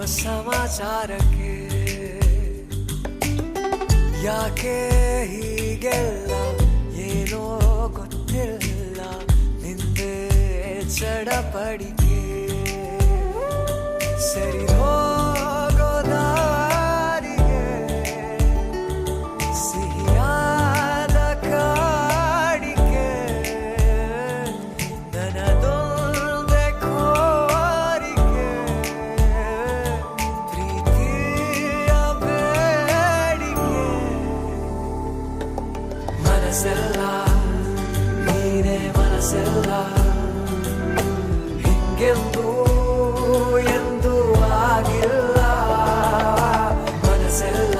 ಸಮಾಚಾರಕ್ಕೆ ಯಾಕೆ ಹೀಗೆಲ್ಲ ಏನೋ ಗೊತ್ತಿಲ್ಲ ನಿಂದೆ ಚಡಪಡಿಕೆ ಸರಿ ಹೋಗೋ ದಾರಿಗೆ ಸಿಹಿಯಾದ ಕಾಡಿಕೆ ನನ್ನದೊಂದೇ ಕೋರಿಕೆ ಪ್ರೀತಿಯ ಬೇಡಿಕೆ ಮನಸ್ಸೆಲ್ಲ ನೀನೇ ಮನಸ್ಸೆಲ್ಲ ಹಿಂಗೆಂದು ಎಂದು ಆಗಿಲ್ಲ ಮನಸ್ಸೆಲ್ಲ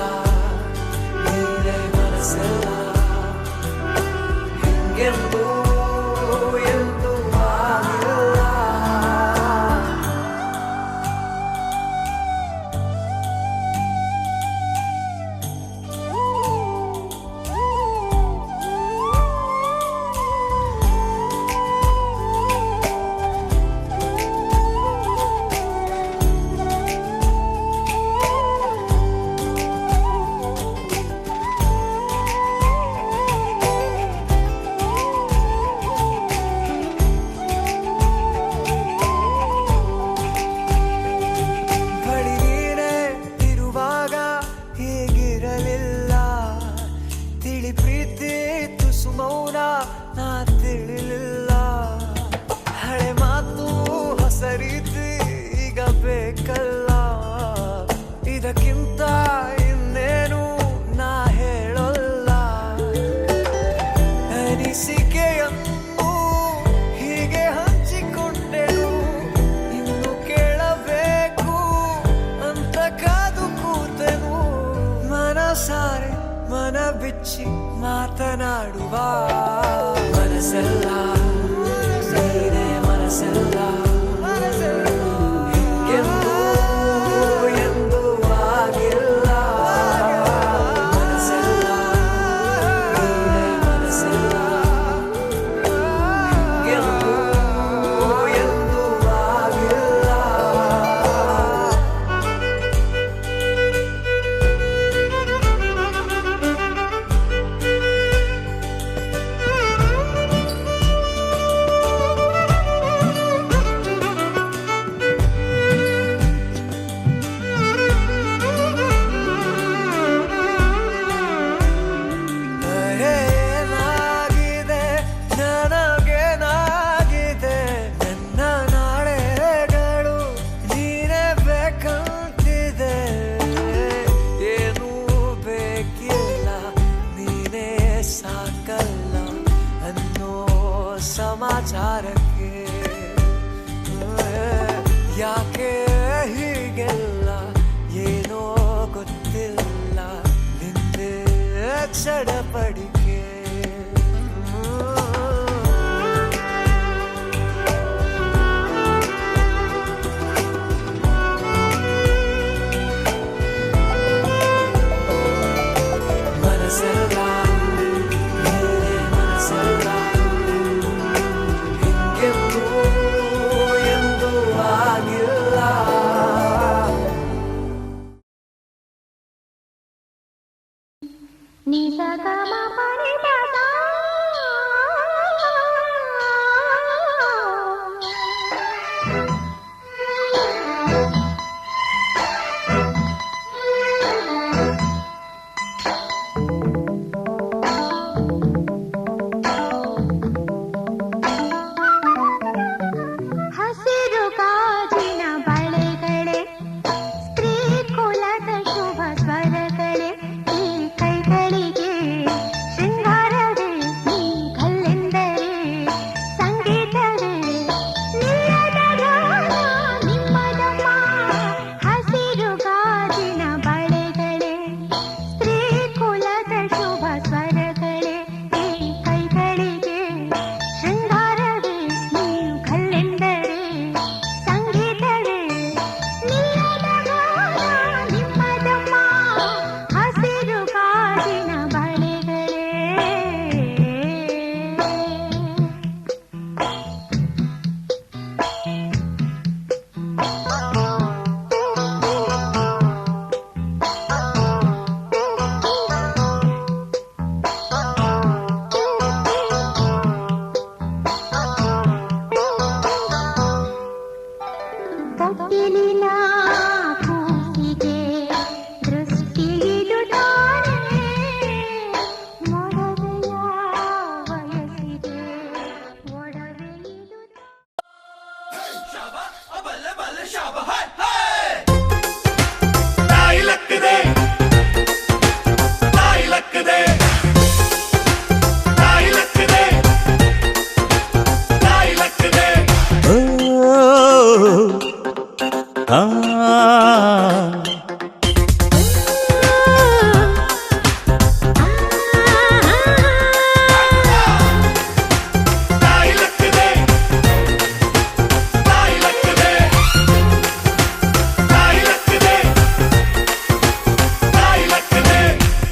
ನೀನೇ ಮನಸ್ಸೆಲ್ಲ ಹಿಂಗೆಂದು ಎಂದು ಆಗಿಲ್ಲ ಬಳಿ ನೀನೇ ಇರುವಾಗ ಹೀಗಿರಲಿಲ್ಲ ತಿಳಿ ಪ್ರೀತಿ ತುಸು ಮೌನ ನಾ ತಿಳಿಲಿಲ್ಲ ಹಳೆ ಮಾತು ಹೊಸ ರೀತಿ ಈಗ ಬೇಕಲ್ಲ ಇದಕ್ಕಿಂತ ಇನ್ನೇನು ನಾ ಹೇಳೋಲ್ಲ ಅನಿಸಿಕೆಯನ್ನು ಹೀಗೆ ಹಂಚಿಕೊಂಡೆನು ಇನ್ನು ಕೇಳಬೇಕು ಅಂತ ಕಾದು ಕೂತೆನು ಮನಸಾರೆ ಮನ ಬಿಚ್ಚಿ ಮಾತನಾಡುವ ಮನಸ್ಸೆಲ್ಲ ನೀನೇ ಮನಸ್ಸೆಲ್ಲ ಹಿಂಗೆಂದು ಎಂದು ಆಗಿಲ್ಲ ಮನಸ್ಸೆಲ್ಲ ನೀನೇ ಮನಸ್ಸೆಲ್ಲ ಹಿಂಗೆಂದು ಎಂದು ಆಗಿಲ್ಲ ಏನಾಗಿದೆ ನನಗೇನಾಗಿದೆ ನನ್ನ ನಾಳೆಗಳು ನೀನೇ ಬೇಕಂತಿದೆ ಏನೂ ಬೇಕಿಲ್ಲ ನೀನೇ ಸಾಕಲ್ಲ ಅನ್ನೋ ಸಮಾಚಾರಕ್ಕೆ ಯಾಕೆ ಹೀಗೆಲ್ಲ ಏನೋ ಗೊತ್ತಿಲ್ಲ ನಿಂದೆ ಚಡಪಡಿಕೆ ಮನಸ್ಸೆಲ್ಲ ನೀನೇ ಮನಸ್ಸೆಲ್ಲ ಹಿಂಗೆಂದು ಎಂದು ಆಗಿಲ್ಲ Ni sa ga ma pa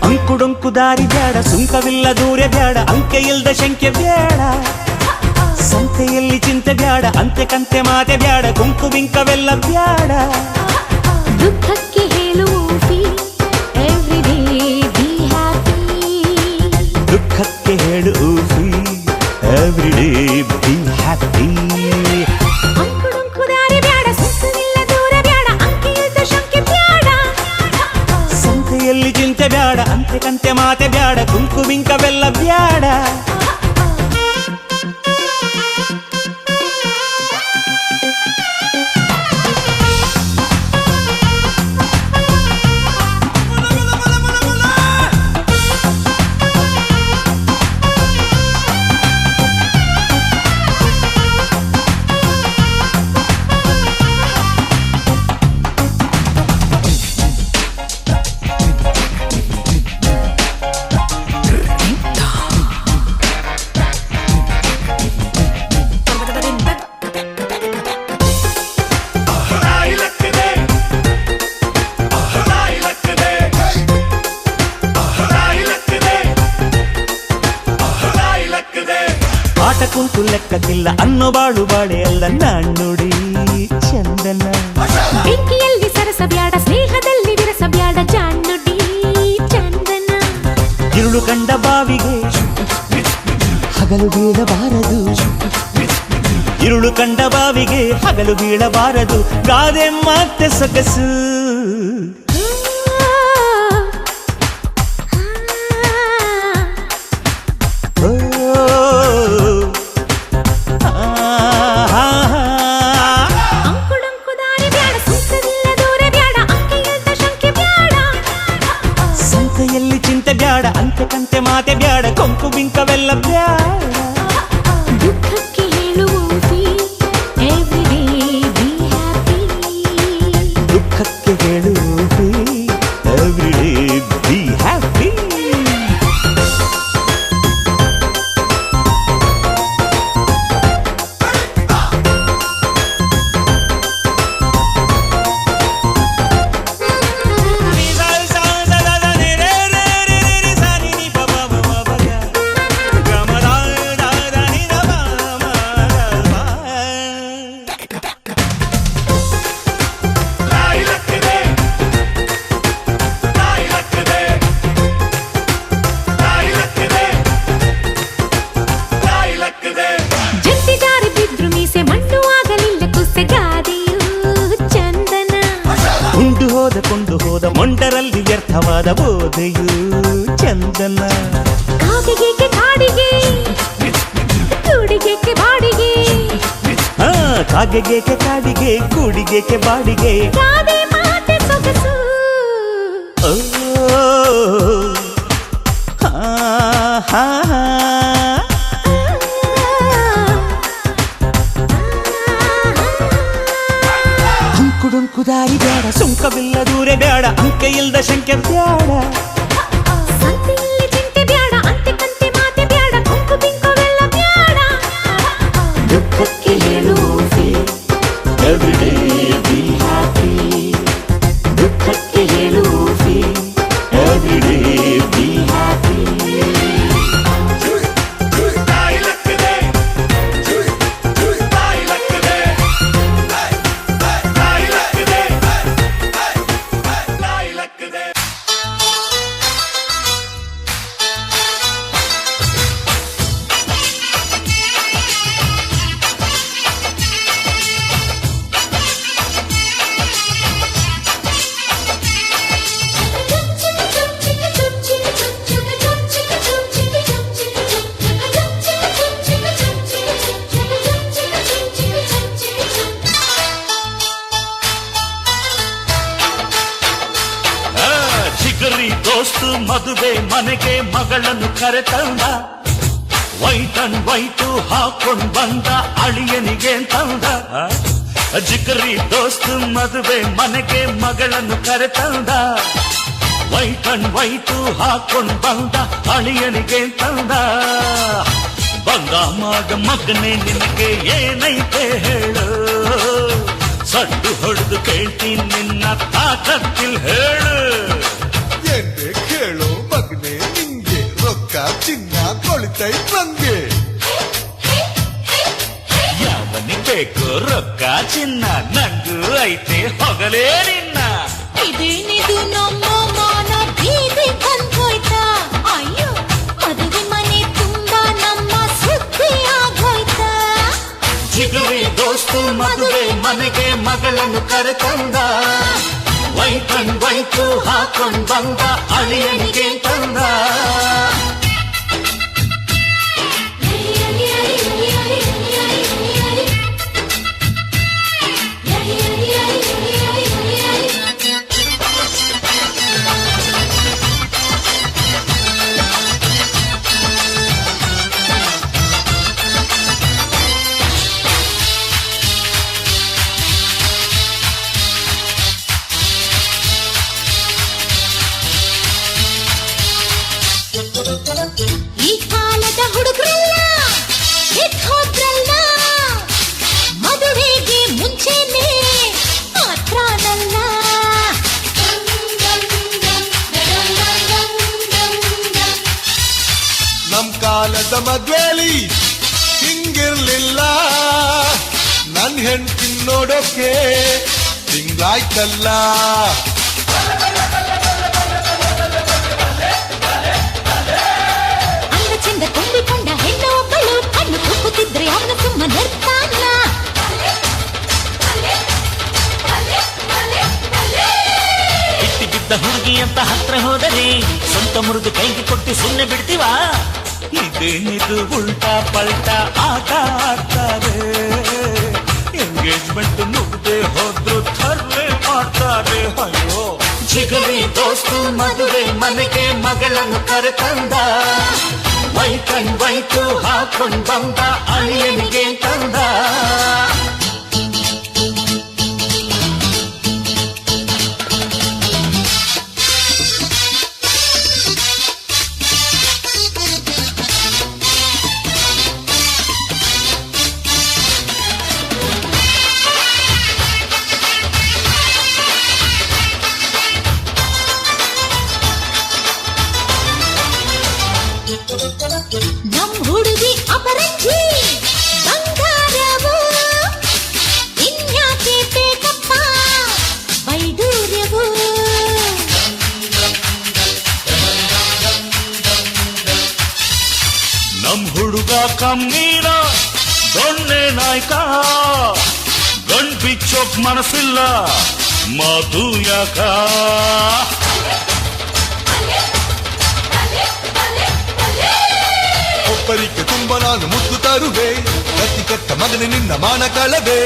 ಅಂಕುಡೊಂಕು ದಾರಿ ಬ್ಯಾಡ, ಸುಂಕವಿಲ್ಲ ದೂರ ಬ್ಯಾಡ, ಅಂಕೆ ಇಲ್ದ ಶಂಕೆ ಬ್ಯಾಡ, ಸಂತೆಯಲ್ಲಿ ಚಿಂತೆ ಬ್ಯಾಡ, ಅಂತೆ ಕಂತೆ ಮಾತೆ ಬ್ಯಾಡ, ಕುಂಕು ಬಿಂಕವೆಲ್ಲ ಬ್ಯಾಡ. ದುಃಖಕ್ಕೆ ಹೇಳುವ ಎವ್ರಿಡೇ ಬಿ ಹ್ಯಾಪಿ, ದುಃಖಕ್ಕೆ ಹೇಳು ಎವ್ರಿಡೇ ಬಿ ಹ್ಯಾಪಿ. ಅಂಕುಡೊಂಕು ದಾರಿ ಬ್ಯಾಡ, ಸುಂಕವಿಲ್ಲ ದೂರ ಬ್ಯಾಡ, ಅಂಕೆ ಇಲ್ದ ಶಂಕೆ ಬ್ಯಾಡ, ಸಂತೆಯಲ್ಲಿ ಚಿಂತೆ ಬ್ಯಾಡ, ಅಂತೆ ಕಂತೆ ಮಾತೆ ಬ್ಯಾಡ, ಕುಂಕು ಬಿಂಕವೆಲ್ಲ ಬ್ಯಾಡ. ಆಟ ಕುಂತು ಲೆಕ್ಕಕ್ಕಿಲ್ಲ ಅನ್ನೋ ಬಾಳು ಬಾಳೆ ಅಲ್ಲ ನಾಣ್ಣುಡಿ ಚಂದನ. ಬೆಂಕಿಯಲ್ಲಿ ಸರಸ ಬ್ಯಾಡ, ಸ್ನೇಹದಲ್ಲಿ ವಿರಸ ಬ್ಯಾಡ, ಜಾಣ್ಣುಡಿ ಚಂದನ. ഇരുಳು ಕಂಡ ಬಾವಿಗೆ ಹಗಲು ಬೀಳಬಾರದು, ഇരുಳು ಕಂಡ ಬಾವಿಗೆ ಹಗಲು ಬೀಳಬಾರದು, ಗಾದೆ ಮತ್ತೆ ಸೊಗಸು. ಅಂಕುಡೊಂಕು ದಾರಿ ಬ್ಯಾಡ, ಸುಂಕವಿಲ್ಲ ದೂರ ಬ್ಯಾಡ, ಅಂಕೆ ಇಲ್ದ ಶಂಕೆ ಬ್ಯಾಡ, ಸಂತೆಯಲ್ಲಿ ಚಿಂತೆ ಬ್ಯಾಡ, ಅಂತೆ ಕಂತೆ ಮಾತೆ ಬ್ಯಾಡ, ಕೊಂಕು ಬಿಂಕವೆಲ್ಲ ಬ್ಯಾಡ. ದುಃಖಕ್ಕೆ ಹೇಳುವ ಎವ್ರಿಡೇ ಬಿ ಹ್ಯಾಪಿ, ದುಃಖಕ್ಕೆ ಹೇಳು ಎವ್ರಿಡೇ ಬಿ ಹ್ಯಾಪಿ. ಜಂಟಿ ಜಾರಿ ಬಿದ್ರು ಮೀಸೆ ಮಣ್ಣು ಆಗಲಿಲ್ಲ ಕುಸೆ, ಗಾದೆಯು ಚಂದನ. ಉಂಡು ಹೋದ ಕೊಂಡು ಹೋದ ಮೊಂಡರಲ್ಲಿ ವ್ಯರ್ಥವಾದ ಬೋಧೆಯು ಚಂದನ. ಕಾಗೆಗೇಕೆ ಕಾಡಿಗೆ, ಕೂಡಿಗೇಕೆ ಬಾಡಿಗೆ, ಕಾಗೆಗೇಕೆ ಕಾಡಿಗೆ, ಕೂಡಿಗೇಕೆ ಬಾಡಿಗೆ, ಗಾದೆ ಮಾತೆ ಸೊಗಸು. ಓ ಹಾ ಹಾ ಹಾ. ಅಂಕುಡೊಂಕು ದಾರಿ ಬ್ಯಾಡ, ಸುಂಕವಿಲ್ಲ ದೂರ ಬ್ಯಾಡ, ಅಂಕೆ ಇಲ್ದ ಶಂಕೆ ಬ್ಯಾಡ, ಸಂತೆಯಲ್ಲಿ ಚಿಂತೆ ಬ್ಯಾಡ, ಅಂತೆ ಕಂತೆ ಮಾತೆ ಬ್ಯಾಡ, ಕುಂಕು ಬಿಂಕವೆಲ್ಲ ಬ್ಯಾಡ. ದುಃಖಕ್ಕೆ ಹೇಳು ಎವ್ರಿಡೇ ಬಿ ಹ್ಯಾಪಿ, ದುಃಖಕ್ಕೆ ಹೇಳು ಎವ್ರಿಡೇ ಬಿ ಹ್ಯಾಪಿ. ದೋಸ್ತು ಮದುವೆ ಮನೆಗೆ ಮಗಳನ್ನು ಕರೆತಂದ ವೈಟ್ ಅಂಡ್ ವೈಟು ಹಾಕೊಂಡ್ ಬಂದ ಅಳಿಯನಿಗೆ ತಂದ ಜಿಗರಿ ದೋಸ್ತು ಮದುವೆ ಮನೆಗೆ ಮಗಳನ್ನು ಕರೆತಂದ ವೈಟ್ ಅಂಡ್ ವೈಟು ಹಾಕೊಂಡ್ ಬಂದ ಅಳಿಯನಿಗೆ ತಂದ ಬಂದ ಮಗನೇ ನಿನಗೆ ಏನೈತೆ ಹೇಳು ಸಡ್ಡು ಹೊಡೆದು ಕೇಳ್ತೀನಿ ನಿನ್ನ ತಾಕತ್ತಿಲ್ ಹೇಳು ಎಣ್ಣೆ ಕೇಳೋ ಮಗನೆ ನಿಂಗೆ ರೊಕ್ಕ ಚಿನ್ನ ಕೊಳಿತೈ ನಂಗೆ ಯಾವನಿಗೆ ಬೇಕು ರೊಕ್ಕ ಚಿನ್ನ ನಂಗೂ ಐತೆ ಹೊಗಲೇ ನಿನ್ನ ಇದೇನಿದು ನಮ್ಮ ಮಾನ ಬೀದಿ ಬಂದೋಯ್ತಾ ಅಯ್ಯೋ ಮದುವೆ ಮನೆ ತುಂಬಾ ನಮ್ಮ ಸುದ್ದಿ ಆಗೋಯ್ತಾ ಜಿಗರಿ ದೋಸ್ತು ಮದುವೆ ಮನೆಗೆ ಮಗಳನ್ನು ಕರೆತಂದ ವೈಟ್ ಅಂಡ್ ವೈಟು ಹಾಕೊಂಡ್ ಬಂದ ಅಳಿಯನಿಗೆ ತಂದ ಈ ಕಾಲದ ಹುಡುಗರಲ್ಲ ಎದ್ ಹೋದ್ರಲ್ಲ ಮದುವೆಗೆ ಮುಂಚೆನೆ ಮಾತ್ರನಲ್ಲ ನಮ್ ಕಾಲದ ಮದ್ವೇಲಿ ಹಿಂಗಿರ್ಲಿಲ್ಲ ನನ್ ಹೆಂಡ್ತಿ ನೋಡೋಕೆ ತಿಂಗ್ಳಾಯ್ತಲ್ಲ ಅಂದ ಚಂದ ತುಂಬಿಕೊಂಡ ಹೆಣ್ಣು ಒಬ್ಬಳು ಕಣ್ಣು ತುಂಬುತ್ತಿದ್ರೆ ಅವನು ಸುಮ್ಮನಿರ್ತಾನ ಬಿಟ್ಟಿ ಬಿದ್ದ ಹುಡುಗಿ ಅಂತ ಹತ್ರ ಹೋದರೆ ಸ್ವಂತ ಮುರಿದು ಕೈಗೆ ಕೊಟ್ಟು ಸುಮ್ಮನೆ ಬಿಡ್ತೀವಾ ಇದೇನಿದು ಉಲ್ಟಾ ಪಲ್ಟಾ ಆಟ ಆಡ್ತಾರೆ ಎಂಗೇಜ್ಮೆಂಟ್ ಮುಗ್ದೆ ಹೋದ್ರು ಥರ್ವೆ ಮಾಡ್ತಾರೆ ಅಯ್ಯೋ ಜಿಗರಿ ದೋಸ್ತು ಮದುವೆ ಮನೆಗೆ ಮಗಳನ್ನು ಕರೆತಂದ ವೈಟ್ ಅಂಡ್ ವೈಟು ಹಾಕೊಂಡ್ ಬಂದ ಅಳಿಯನಿಗೆ ತಂದ ನಮ್ ಹುಡುಗಿ ಅಪರಂಜಿ ಬಂಗಾರವು ಇನ್ಯಾಕೆ ಬೇಕಪ್ಪ ವೈಡೂರ್ಯವು ನಮ್ ಹುಡುಗ ಕಮ್ಮೀರ ದೊಣ್ಣೆ ನಾಯ್ಕ ಗಂಡ್ ಬಿಚ್ಚೋಕ್ ಮನಸ್ಸಿಲ್ಲ ಮಾತು ಯಾಕ ಒಬ್ಬರಿಗೆ ತುಂಬ ನಾನು ಮುತ್ತು ತರುವೆ ಕತ್ತಿ ಕಟ್ಟ ಮಗನೆ ನಿನ್ನ ಮಾನ ಕಳವೆ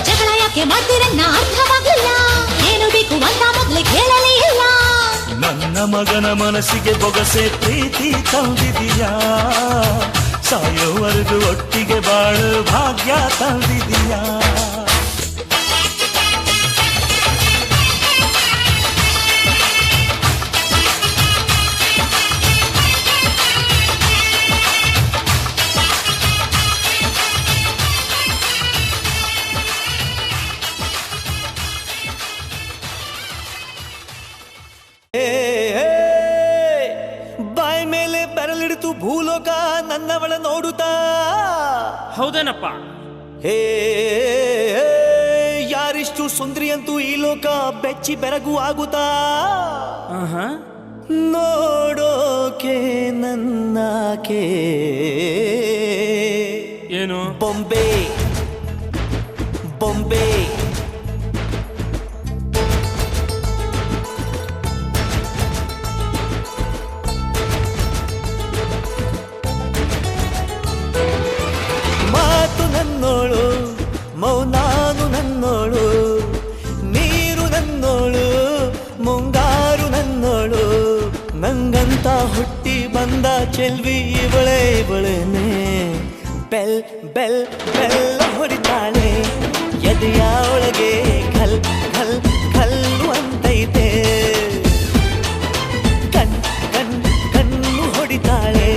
ಜಗಳ ಯಾಕೆ ಮಾಡ್ತೀರನ್ನ ಅರ್ಥವಾಗಿಲ್ಲ ಏನು ಬೇಕು ಅಂತ ಮೊದ್ಲೇ ಕೇಳಲೇ ಇಲ್ಲ ನನ್ನ ಮಗನ ಮನಸ್ಸಿಗೆ ಬೊಗಸೆ ಪ್ರೀತಿ ತಂದಿದೀಯಾ ಸಾಯೋವರೆಗೂ ಒಟ್ಟಿಗೆ ಬಾಳು ಭಾಗ್ಯ ತಂದಿದೀಯಾ ಬಾಯ್ ಮೇಲೆ ಬೆರಳಿಡಿತು ಭೂಲೋಕ ನನ್ನವಳ ನೋಡುತ್ತಾ ಹೌದೇನಪ್ಪ ಹೇ ಯಾರಿಷ್ಟು ಸುಂದ್ರಿಯಂತೂ ಈ ಲೋಕ ಬೆಚ್ಚಿ ಬೆರಗು ಆಗುತ್ತಾ ನೋಡೋಕೆ ನನ್ನಾಕೆ ಏನು ಬೊಂಬೆ ಬೊಂಬೆ ಮಾತು ನನ್ನೋಳು ಮೌನಾನು ನನ್ನೋಳು ಚೆಲ್ವಿ ಇವಳೆ ಇವಳೇನೆ ಬೆಲ್ ಬೆಲ್ ಬೆಲ್ಲ ಹೊಡಿತಾಳೆ ಎದೆಯ ಒಳಗೆ ಖಲ್ ಖಲ್ ಖಲ್ಲು ಅಂತೈತೆ ಕಣ್ ಕಣ್ ಕಣ್ಣು ಹೊಡಿತಾಳೆ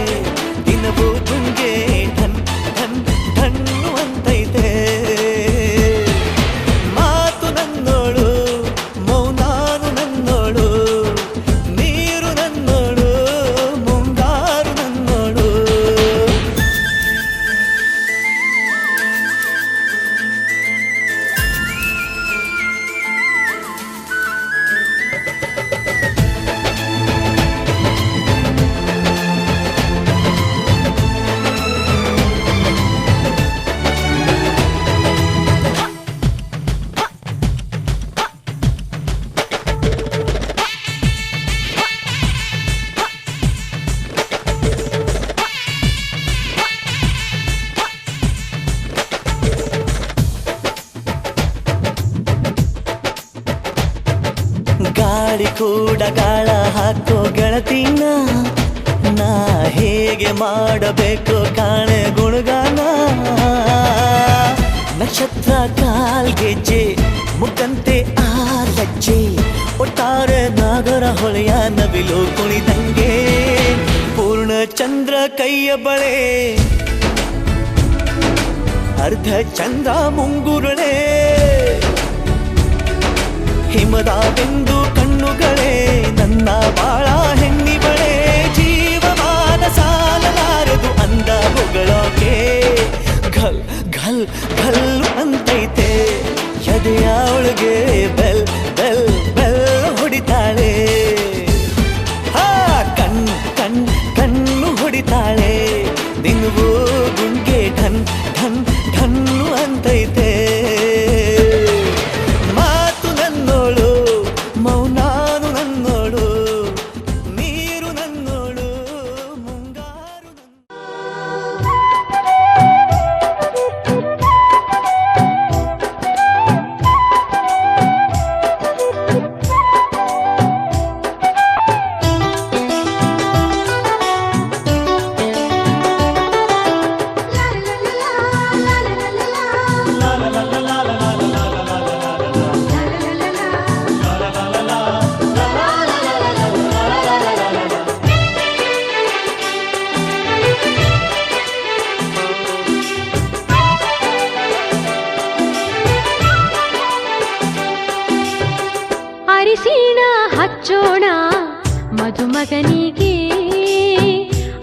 ದಿನವೂ ತುಂಗೆ ಧನ್ ಧನ್ ಧಣ್ಣು ಅಂತೈತೆ ಮಾತು ನನ್ನೋಳು ಮೌನಾನು ನನ್ನೋಳು ನೀರು ನನ್ನೋಳು ಮುಂಗಾರು ನನ್ನೋಳು ಗಾಳಿ ಕೂಡ ಗಾಳ ಹಾಕೋ ಗೆಳತಿನ ನಾ ಹೇಗೆ ಮಾಡಬೇಕು ಕಾಣೆ ಗುಣಗಾನ ನಕ್ಷತ್ರ ಕಾಲ್ಗೆಜ್ಜೆ ಮುಖಂತೆ ಆ ಲಜ್ಜೆ ಒಟ್ಟಾರೆ ನಾಗರ ಹೊಳೆಯ ನವಿಲು ಕುಣಿದಂಗೆ ಪೂರ್ಣ ಚಂದ್ರ ಕೈಯ ಬಳೆ ಅರ್ಧ ಚಂದ್ರ ಮುಂಗುರುಳೆ ಹಿಮದ ಬಿಂದು ಕಣ್ಣುಗಳೇ ನನ್ನ ಬಾಳ ಹೆಣ್ಣಿಬಳೆ ಜೀವಮಾನ ಸಾಲಲಾರದು ಅಂದ ಹೊಗಳೋಕೆ ಘಲ್ ಘಲ್ ಘಲ್ ಅಂತೈತೆ ಎದೆಯ ಒಳಗೆ ಬೆಲ್ ಬೆಲ್ ಬೆಲ್ ಹೊಡಿತಾಳೆ ಹಾ ಕಣ್ ಕಣ್ ಕಣ್ಣು ಹೊಡಿತಾಳೆ ದಿನವೂ ಗುಂಗೆ ಢನ್ ಢನ್ ಢನ್ನು ಅಂತೈತೆ ಮೌನಾನು ನನ್ನೋಳು ನೀರು ನನ್ನೋಳು ಮುಂಗಾರು ಅರಿಶಿಣ ಹಚ್ಚೋಣ ಮದುಮಗನಿಗೆ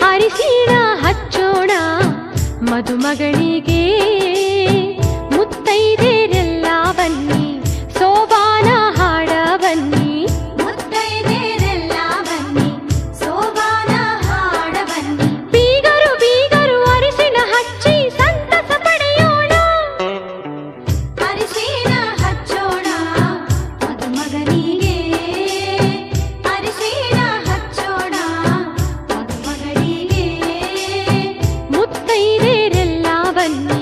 ಅರಿಶಿಣ ಹಚ್ಚೋಣ ಮದುಮಗನಿಗೆ ಮುತ್ತೈದೆರೆಲ್ಲ ಬನ್ನಿ ಸೋಬಾನ ಹಾಡ ಬನ್ನಿ ಮುತ್ತೈದೆರೆಲ್ಲ ಬನ್ನಿ ಸೋಬಾನ ಹಾಡ ಬನ್ನಿ ಬೀಗರು ಬೀಗರು ಅರಿಶಿಣ ಹಚ್ಚಿ ಸಂತಸ ಪಡೆಯೋಣ ಅರಿಶಿಣ ಹಚ್ಚೋಣ ಮದುಮಗನಿಗೆ ಅರಿಶಿಣ ಹಚ್ಚೋಣ ಮದುಮಗನಿಗೆ ಮುತ್ತೈದೆರೆಲ್ಲ ಬನ್ನಿ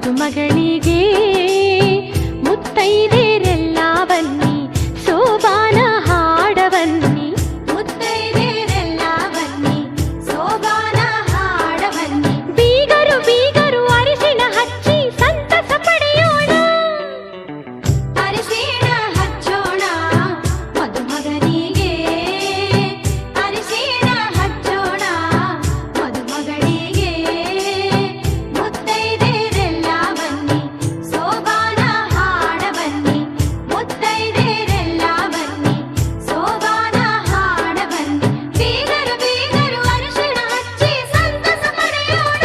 ಮದುಮಗಳಿಗೆ ಮುತ್ತೈದೆರೆಲ್ಲ ಬನ್ನಿ ಸೋಬಾನ ಹಾಡ ಬನ್ನಿ ಮುತ್ತೈದೆರೆಲ್ಲ ಬನ್ನಿ ಸೋಬಾನ ಹಾಡ ಬನ್ನಿ ಬೀಗರು ಬೀಗರು ಅರಿಶಿಣ ಹಚ್ಚಿ ಸಂತಸ ಪಡೆಯೋಣ ಅರಿಶಿಣ ಹಚ್ಚೋಣ ಮದುಮಗನಿಗೆ ಅರಿಶಿಣ ಹಚ್ಚೋಣ ಮದುಮಗಳಿಗೆ ಮುತ್ತೈದೆರೆಲ್ಲ ಬನ್ನಿ ಸೋಬಾನ ಹಾಡ ಬನ್ನಿ ಮುತ್ತೈದೆರೆಲ್ಲ ಬನ್ನಿ ಸೋಬಾನ ಹಾಡ ಬನ್ನಿ ಬೀಗರು ಬೀಗರು ಅರಿಶಿಣ ಹಚ್ಚಿ ಸಂತಸ ಪಡೆಯೋಣ.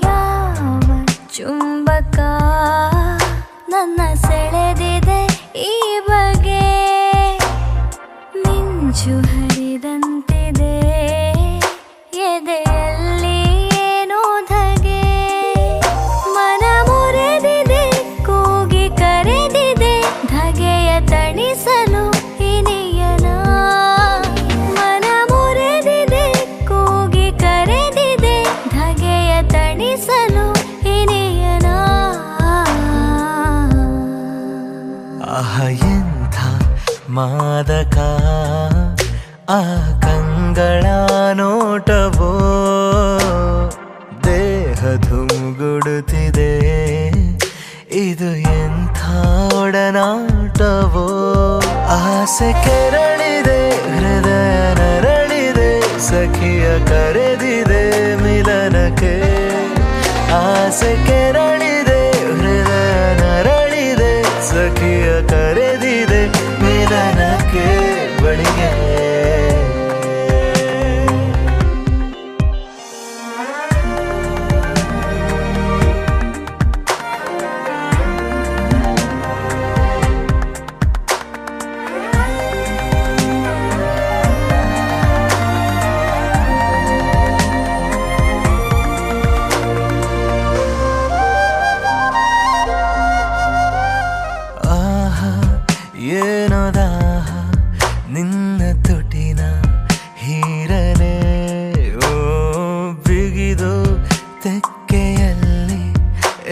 ಯಾವ ಚುಂಬಕ ನನ್ನ ಸೆಳೆದಿದೆ ಈ ಬಗೆ ಮಿಂಚು ಹರಿದಂತಿದೆ ಎದೆಯಲ್ಲಿ ಏನೋ ಧಗೆ ಮನ ಮುರಿದಿದೆ ಕೂಗಿ ಕರೆದಿದೆ ಧಗೆಯ ತಣಿಸಲು ಇನಿಯನ ಮನ ಮುರಿದಿದೆ ಕೂಗಿ ಕರೆದಿದೆ ಧಗೆಯ ತಣಿಸಲು ಇನಿಯನ ಆಹ ಎಂಥ ಮಾದಕ ಆ ಕಂಗಳ ನೋಟವೋ ದೇಹ ಧುಮುಗುಡುತ್ತಿದೆ ಇದು ಎಂಥ ಒಡನಾಟವೋ ಆಸೆ ಕೆರಳಿದೆ ಹೃದಯ ನರಳಿದೆ ಸಖಿಯ ಕರೆದಿದೆ ಮಿಲನಕ್ಕೆ ಆಸೆ ಕೆರಳಿದೆ ಹೃದಯ ನರಳಿದೆ ಸಖಿಯ ಕರೆದಿದೆ ಮಿಲನಕ್ಕೆ ಬಳಿಗೆ ಆಹಾ ಏನೋ ದಾಹ ನಿನ್ನ ತುಟಿನ ಹೀರನೆ ಓ ಬಿಗಿದು ತೆಕ್ಕೆಯಲ್ಲಿ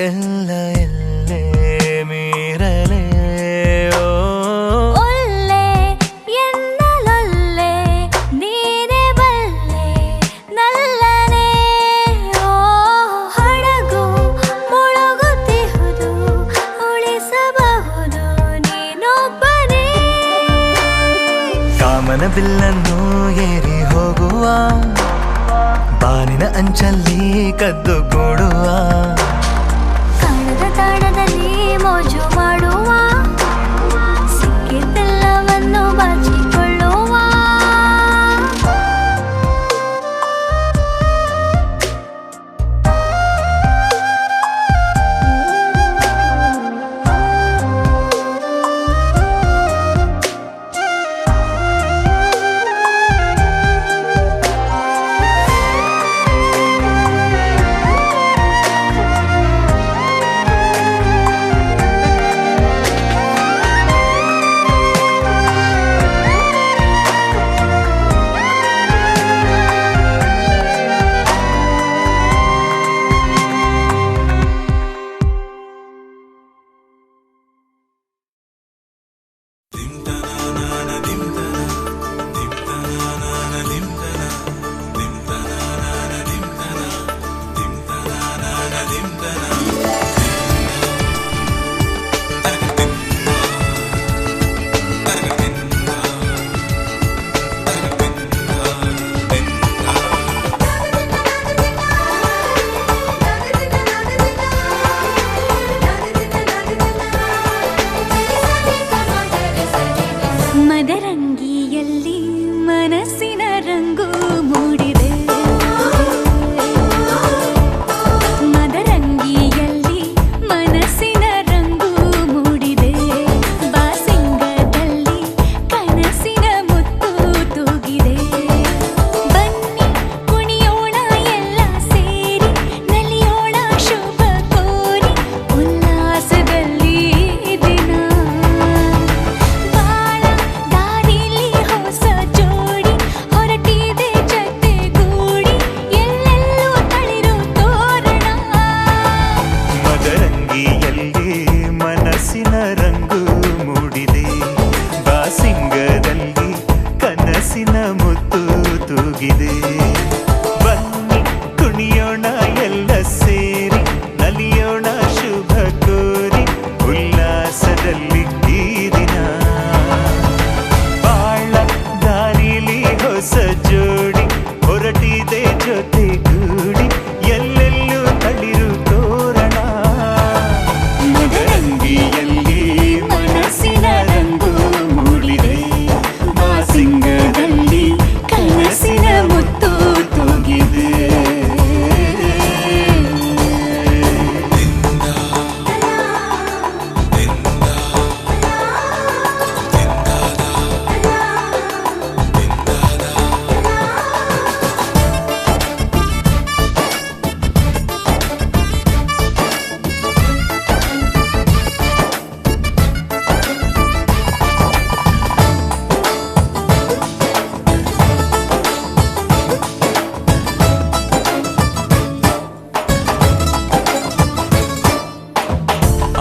ಎಲ್ಲ ಎಲ್ಲೇ ಮೀರಲೆ ಓ ಒಲ್ಲೆ ಎನ್ನಲೊಲ್ಲೆ ನೀನೆ ಬಲ್ಲೆ ನಲ್ಲನೆ ಓ ಹಡಗು ಮುಳುಗುತ್ತಿಹುದು ಉಳಿಸಬಹುದು ನೀನೊಬ್ಬನೇ ಕಾಮನ ಬಿಲ್ಲನ್ನು ಏರಿ ಹೋಗುವ ಬಾನಿನ ಅಂಚಲ್ಲಿ ಕದ್ದುಗೂಡುವ ಕಾಣದ ತಾಣದಲ್ಲಿ ಮೋಜು ಮಾಡುವ ಸಿಕ್ಕಿದ್ದೆಲ್ಲವನ್ನು ಬಾಚಿಕೊಳ್ಳುವ ಮದರಂಗಿಯಲ್ಲಿ ಮನಸ್ಸಿನ ರಂಗು ಮೂಡಿದೆ ಮದರಂಗಿಯಲ್ಲಿ ಮನಸ್ಸಿನ ರಂಗು ಮೂಡಿದೆ ಬಾಸಿಂಗದಲ್ಲಿ ಮನಸ್ಸಿನ ಮುತ್ತು ತೂಗಿದೆ. ಬನ್ನಿ ಕುಣಿಯೋಣ ಎಲ್ಲ ಸೇರಿ, ನಲಿಯೋಣ ಶುಭ ಕೋರಿ, ಉಲ್ಲಾಸದಲ್ಲಿ ಈ ದಿನ. ಬಾಳ ದಾರಿಲಿ ಹೊಸ ಜೋಡಿ ಹೊರಟಿದೆ ಜೊತೆಗೂಡಿ, ಎಲ್ಲೆಲ್ಲೂ ತಳಿರು ತೋರಣ. ಮದರಂಗಿಯಲ್ಲಿ ಮನಸ್ಸಿನ ರಂಗು ಮೂಡಿದೆ, ಬಾಸಿಂಗದಲ್ಲಿ ಕನಸಿನ ಮುತ್ತು ತೂಗಿದೆ.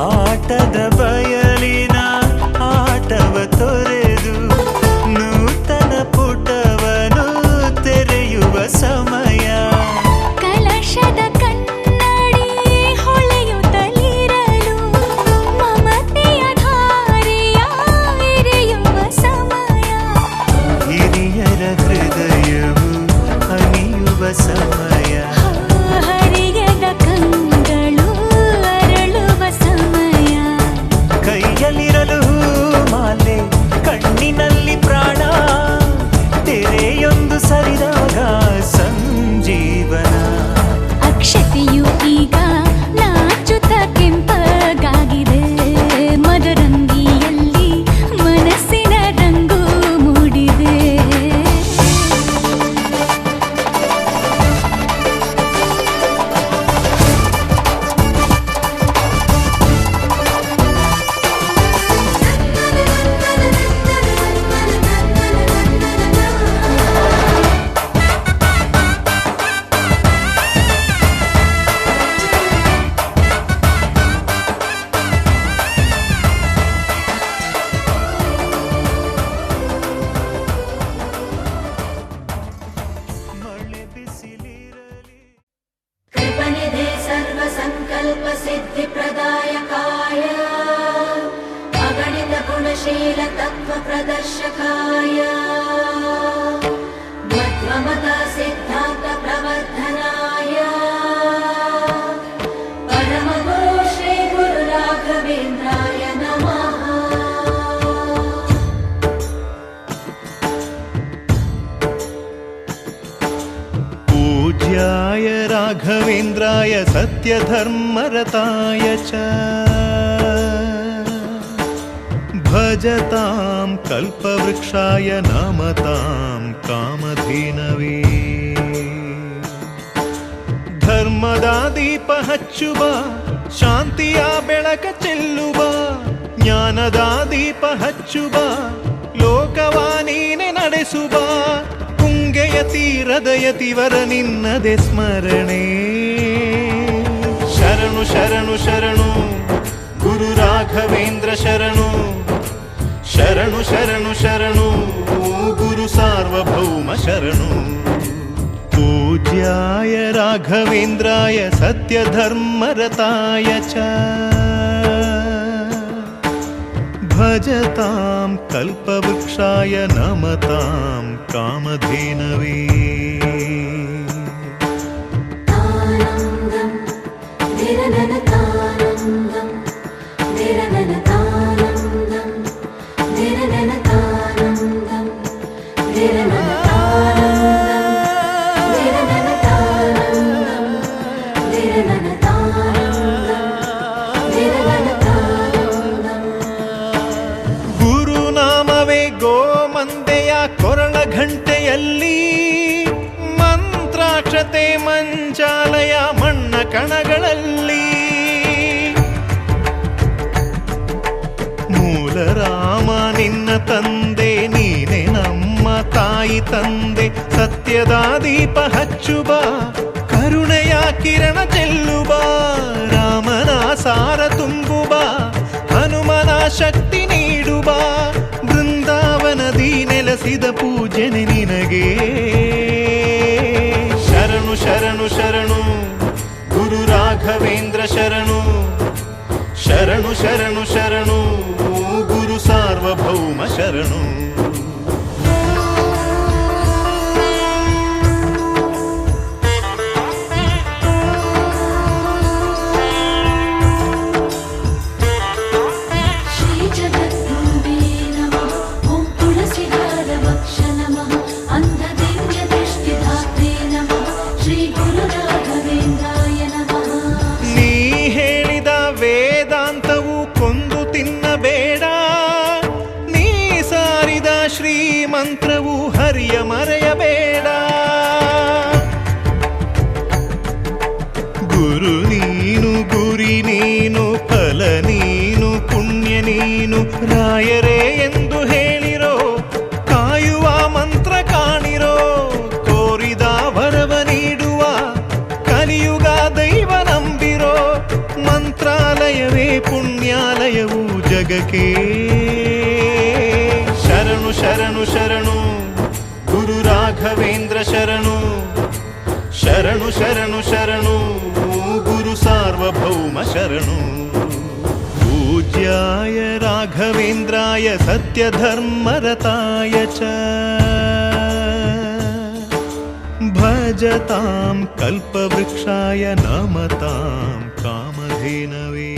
ಆಟದ ಬಯಲಿನ ಆಟವ ತೊರೆದು ನೂತನ ಪುಟವನು ತೆರೆಯುವ ಸಮಯ. ಕಲಶದ ಕನ್ನಡಿ ಹೊಳೆಯುತ್ತಲಿರಲು ಮಮತೆಯ ಧಾರೆಯ ಎರೆಯುವ ಸಮಯ. ಹಿರಿಯರ ಹೃದಯವು ಹನಿಯುವ ಸಮಯ. ಹರಿಯದ ಕಂಗಳು ಅರಳುವ ಸಮಯ. ಕೈಯಲ್ಲಿರಲು ಮಾಲೆ, ಕಣ್ಣಿನಲ್ಲಿ ಪ್ರಾಣ, ತೆರೆಯೊಂದು ಸರಿದಾಗ ಸಂಜೀವನ. ಅಕ್ಷತೆಯು ಈಗ ನಾಚುತ್ತ ಕೆಂಪಗಾಗಿದೆ, ಮದರಂಗಿಯಲ್ಲಿ ಮನಸ್ಸಿನ ರಂಗು ಮೂಡಿದೆ. ಮಳೆ ಬಿಸಿಲಿರಲಿ कृपनिधे सर्वसङ्कल्पसिद्धिप्रदायकाय अगणितगुणशीलतत्त्वप्रदर्शकाय मध्वमता सिद्धान्तप्रवर्धनाय परमगुरु श्रीगुरुराघवेन्द्राय नमः. पूज्याय राघवेन्द्राय सत्यधर्मरताय च भजतां कल्पवृक्षाय नमतां कामधेनवे. ಧರ್ಮದ ದೀಪ ಹಚ್ಚುವ, ಶಾಂತಿಯ ಬೆಳಕ ಚೆಲ್ಲುವ, ಜ್ಞಾನದ ದೀಪ ಹಚ್ಚುವ, ಲೋಕವ ನೀನೆ ನಡೆಸುವ. ತುಂಗೆಯ ತೀರದ ಯತಿವರ ನಿನ್ನದೆ ಸ್ಮರಣೆ. ಶರಣು ಶರಣು ಶರಣು ಗುರು ರಾಘವೇಂದ್ರ ಶರಣು, ಶರಣು ಶರಣು ಶರಣು ಗುರು ಸಾರ್ವಭೌಮ ಶರಣು. पूज्याय राघवेन्द्राय सत्यधर्मरताय च भजतां कल्पवृक्षाय नमतां कामधेनवे. ಗುರುನಾಮವೇ ಗೋಮಂದೆಯ ಕೊರಳ ಘಂಟೆಯಲ್ಲಿ, ಮಂತ್ರಾಕ್ಷತೆ ಮಂಚಾಲಯ ಮಣ್ಣ ಕಣಗಳಲ್ಲಿ. ಮೂಲ ರಾಮ ನಿನ್ನ ತಂದೆ, ನೀನೆ ನಮ್ಮ ತಾಯಿ ತಂದೆ. ಸತ್ಯದ ದೀಪ ಹಚ್ಚುವ, ಕರುಣೆಯ ಕಿರಣ ಚೆಲ್ಲುವ, ರಾಮನ ಸಾರ ತುಂಬುವ, ಹನುಮನ ಶಕ್ತಿ ನೀಡುವ. ಬೃಂದಾವನ ಪಾವನದಿ ನೆಲೆಸಿದ ಪೂಜನೆ ನಿನಗೆ. ಶರಣು ಶರಣು ಶರಣು ಗುರು ರಾಘವೇಂದ್ರ ಶರಣು. ಶರಣು ಶರಣು ಶರಣು ಗುರು ಸಾರ್ವಭೌಮ ಶರಣು. ಶ್ರೀ ಜಗದ್ಗುರುವೇ ನಮಃ. ಓಂ ತುಳಸಿದಾರ ವಕ್ಷ ನಮಃ. ಅಂಧದಿವ್ಯ ದೃಷ್ಟಿದಾತ್ರೆ ನಮಃ. ಶ್ರೀ ಗುರು ರಾಘವೇಂದ್ರಾಯ ನಮಃ. ನೀ ಹೇಳಿದ ವೇದಾಂತವು ಕೊಂದು ತಿನ್ನಬೇಡ. ನೀ ಸಾರಿದ ಶ್ರೀಮಂತ್ರವು ಹರಿಯ ಮರೆಯಬೇಡ. ಗುರು ನೀನು ಗುರಿ ನೀನು ಫಲ ನೀನು ಪುಣ್ಯ ನೀನು ರಾಯರೇ ಎಂದು ಹೇಳಿರೋ. ಕಾಯುವ ಮಂತ್ರ ಕಾಣಿರೋ. ಕೋರಿದ ವರವ ನೀಡುವ ಕಲಿಯುಗ ದೈವ ನಂಬಿರೋ. ಮಂತ್ರಾಲಯವೇ ಪುಣ್ಯಾಲಯವು ಜಗಕ್ಕೆ. ಶರಣು ಶರಣು ಶರಣು ಗುರು ರಾಘವೇಂದ್ರ ಶರಣು. ಶರಣು ಶರಣು ಶರಣು ಗುರು ಸಾರ್ವಭೌಮ ಶರಣು. ಪೂಜ್ಯಾಯ ರಾಘವೇಂದ್ರಾಯ ಸತ್ಯಧರ್ಮರತಾಯ ಚ ಭಜತಾಂ ಕಲ್ಪವೃಕ್ಷಾಯ ನಮತಾಂ ಕಾಮಧೇನವೇ.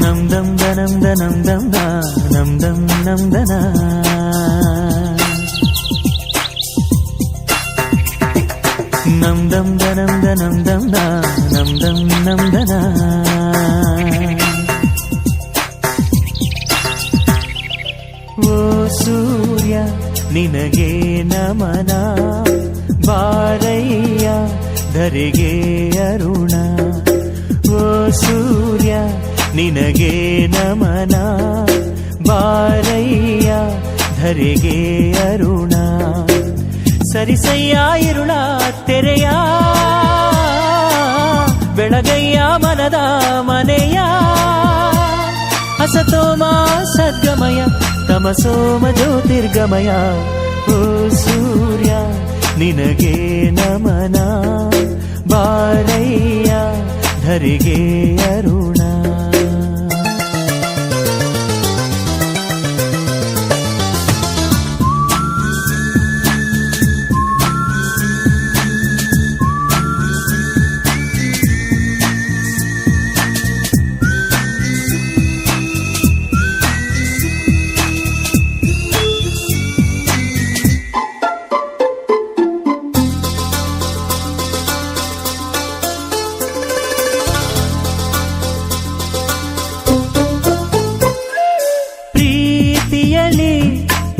ನಮ್ ದಮ್ ದನಂ ದನಂ ದಮ್ ದ ನಮ್ ದಮ್ ನಮ್ ದನ. ನಮ್ ದಮ್ ದನಂ ದನಂ ದಮ್ ದ ನಮ್ ದಮ್ ನಮ್ ದನ. ಓ ಸೂರ್ಯ ನಿನಗೆ ನಮನ. ಬಾರಯ್ಯ ಧರೆಗೆ ಅರುಣ. ಓ ಸೂರ್ಯ ನಿನಗೆ ನಮನ. ಬಾರಯ್ಯ ಧರೆಗೆ ಅರುಣ. ಸರಿಸಯ್ಯ ಇರುಳ ತೆರೆಯ. ಬೆಳಗಯ್ಯ ಮನದ ಮನೆಯ. ಅಸತೋಮ ಸದ್ಗಮಯ ತಮಸೋಮ ಜ್ಯೋತಿರ್ಗಮಯ. ಓ ಸೂರ್ಯ ನಿನಗೆ ನಮನ. ಬಾರಯ್ಯ ಧರೆಗೆ ಅರುಣ.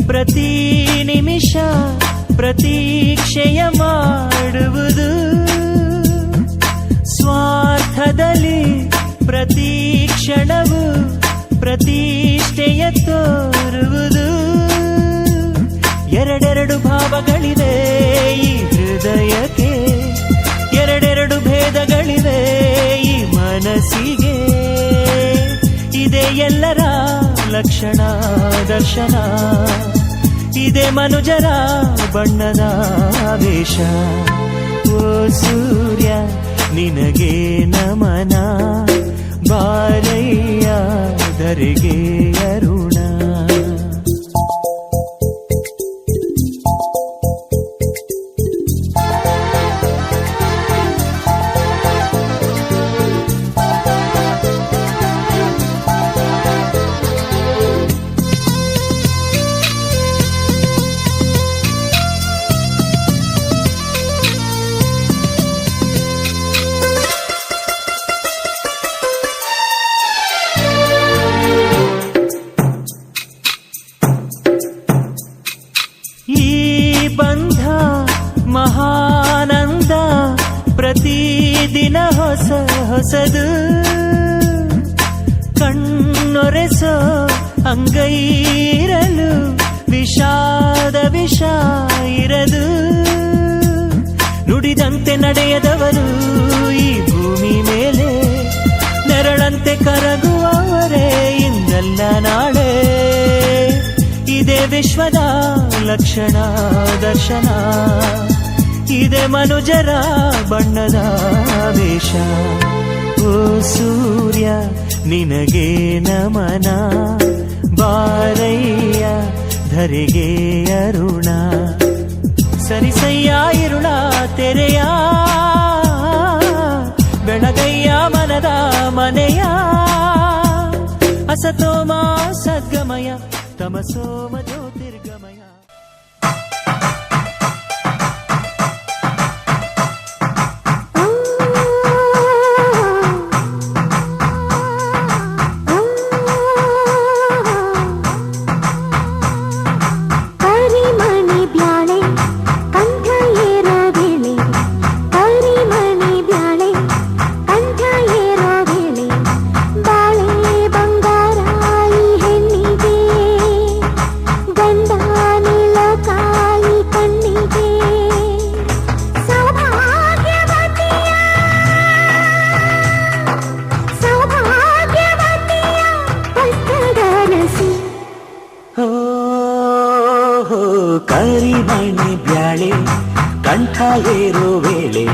ಪ್ರತಿ ನಿಮಿಷ ಪ್ರತೀಕ್ಷೆಯ ಮಾಡುವುದು. ಸ್ವಾರ್ಥದಲ್ಲಿ ಪ್ರತಿ ಕ್ಷಣವು ಪ್ರತಿಷ್ಠೆಯ ತೋರುವುದು. ಎರಡೆರಡು ಭಾವಗಳಿವೆ ಈ ಹೃದಯಕ್ಕೆ. ಎರಡೆರಡು ಭೇದಗಳಿವೆ ಈ ಮನಸ್ಸಿಗೆ. ಇದೆ ಎಲ್ಲರ ಲಕ್ಷಣ ದರ್ಶನ. ಇದೆ ಮನುಜರ ಬಣ್ಣದ ವೇಷ. ಓ ಸೂರ್ಯ ನಿನಗೆ ನಮನ. ಬಾರಯ್ಯ ಧರೆಗೆ ಅರುಣ. ಪ್ರತಿದಿನ ಹೊಸ ಹೊಸದು ಕಣ್ಣೊರೆಸೋ ಅಂಗೈರಲು ವಿಷಾದ ವಿಷ ಇರದು ನುಡಿದಂತೆ ನಡೆಯದವರು ಈ ಭೂಮಿ ಮೇಲೆ ನೆರಳಂತೆ ಕರಗುವವರೇ ಇಂದಲ್ಲ ನಾಳೆ ಇದೇ ವಿಶ್ವದ ಲಕ್ಷಣ ದರ್ಶನ ಇದೇ ಮನುಜರ ಬಣ್ಣದ ವೇಷ ಓ ಸೂರ್ಯ ನಿನಗೆ ನಮನ ಬಾರಯ್ಯ ಧರೆಗೆ ಅರುಣ ಸರಿಸಯ್ಯ ಇರುಳ ತೆರೆಯ ಬೆಳಗಯ್ಯ ಮನದ ಮನೆಯ ಅಸತೋಮ ಸದ್ಗಮಯ ತಮಸೋಮ ಜ್ಯೋತಿರ್ಗಮಯ ಕರಿಮಣಿ ಬ್ಯಾಳೆ ಕಂಠ ಏರೋ ವೇಳೆ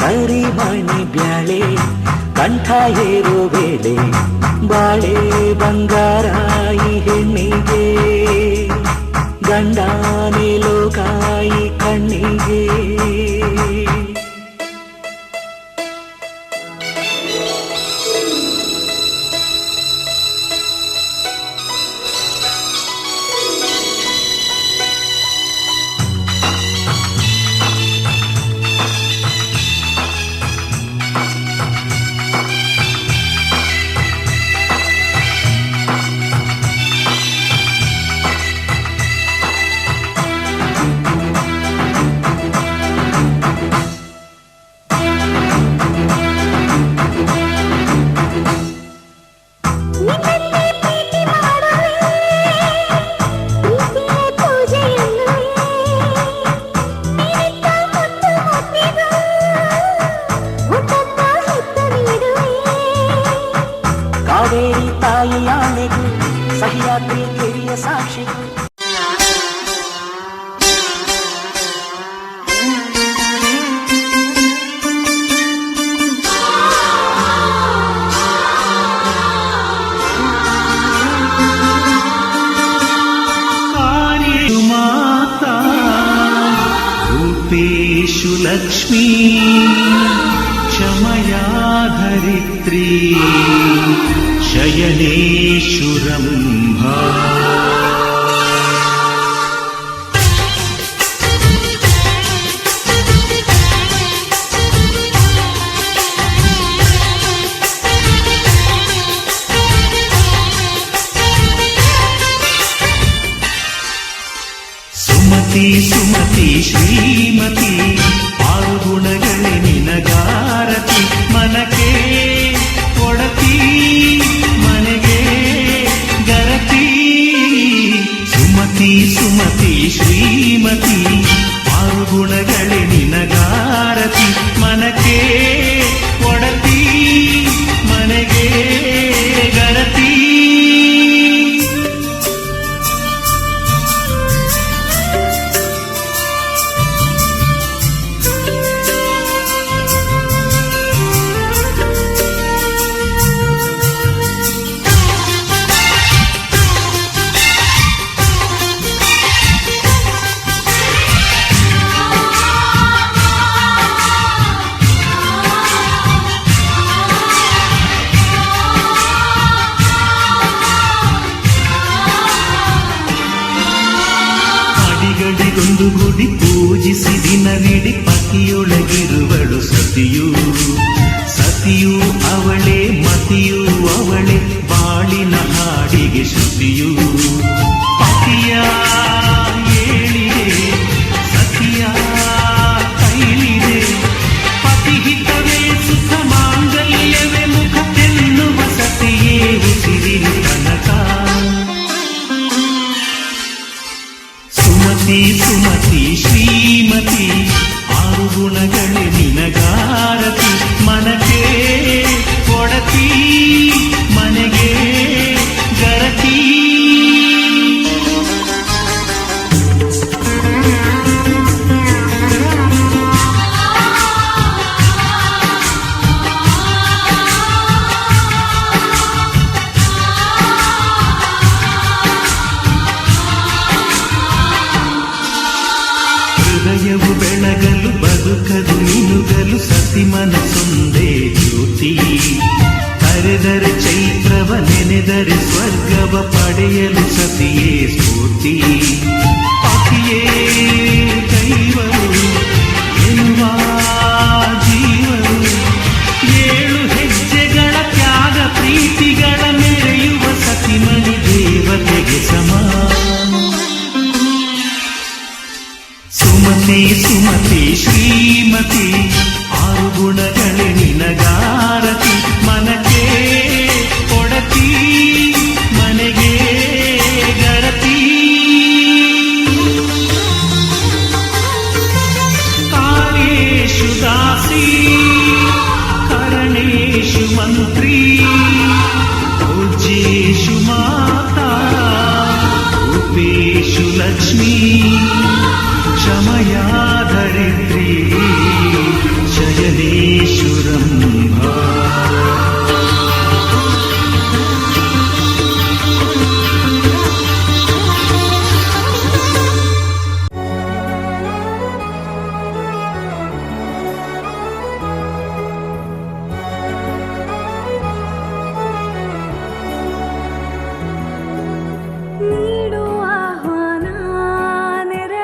ಕರಿಮಣಿ ಬ್ಯಾಳೆ ಕಂಠ ಏರೋ ವೇಳೆ ಬಾಳೆ ಬಂಗಾರ ಈ ಹೆಣ್ಣಿಗೆ ಗಂಡಾನೆ ಲೋಕಾಯಿ ಕಣ್ಣಿಗೆ ಕಾವೇರಿ ತಾಯಿಯಾಣೆಗೂ ಸಹ್ಯಾದ್ರಿ ಕಿರಿಯ ಸಾಕ್ಷಿಗೂ ಮಾತಾ ರೂಪೇಶು ಲಕ್ಷ್ಮೀ ಕ್ಷಮಯಾ ಧರಿತ್ರಿ ಶಯನೇಶು ರಂಭಾ ಸುಮತಿ ಸುಮತಿ ಶ್ರೀಮತಿ ಆರು ಗುಣಗಳೇ ನಿನಗಾರತಿ ಮನಕ್ಕೆ ಕೊಡತಿ ಮನೆಗೆ ಗರತಿ ಮಿನುಗಲು ಸತಿ ಮನಸೊಂದೇ ಜ್ಯೋತಿ ಕರೆದರೆ ಚೈತ್ರವ ನೆನೆದರೆ ಸ್ವರ್ಗವ ಪಡೆಯಲು ಸತಿಯೇ ಸ್ಫೂರ್ತಿ ಪತಿಯೇ ದೈವರು ಎನ್ನುವ ಜೀವರು 7 ಹೆಜ್ಜೆಗಳ ತ್ಯಾಗ ಪ್ರೀತಿಗಳ ಮೆರೆಯುವ ಸತಿಮಣಿ ದೇವತೆಗೆ ಸಮಾನ ಸುಮತಿ ಸುಮತಿ ಶ್ರೀಮತಿ 6 ಗುಣಗಳೇ ನಿನಗಾರತಿ ಮನಕ್ಕೆ ಕೊಡತಿ ಮನೆಗೆ ಗರತಿ ಕಾರ್ಯೇಷು ದಾಸಿ ಕರಣೇಷು ಮಂತ್ರಿ ಪೂಜ್ಯೇಷು ಮಾತಾ ರೂಪೇಷು ಲಕ್ಷ್ಮೀ क्षमया धरित्री शयनेश्वरम्भा ನೀಡು ಆಹ್ವಾನ ನೆರ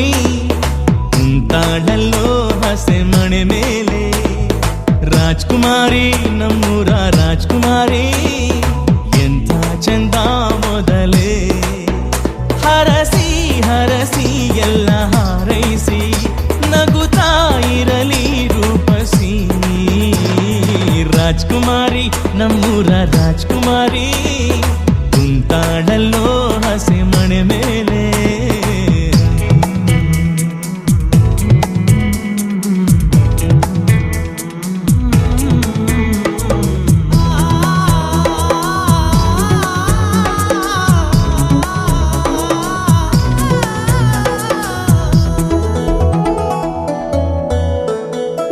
ಗೌರಿ ಕುಂತಾಳಲ್ಲೋ ಹಸೆ ಮಣೆ ಮೇಲೆ ರಾಜ್ಕುಮಾರಿ ನಮ್ಮೂರ ರಾಜ್ಕುಮಾರಿ ಎಂಥ ಚಂದ ಮೊದಲೇ ಹರಸಿ ಹರಸಿ ಎಲ್ಲ ಹಾರೈಸಿ ನಗುತ್ತಾ ಇರಲಿ ರೂಪಸಿ ರಾಜ್ಕುಮಾರಿ ನಮ್ಮೂರ ರಾಜ್ಕುಮಾರಿ ಕುಂತಾಳಲ್ಲೋ ಹಸೆ ಮಣೆ ಮೇಲೆ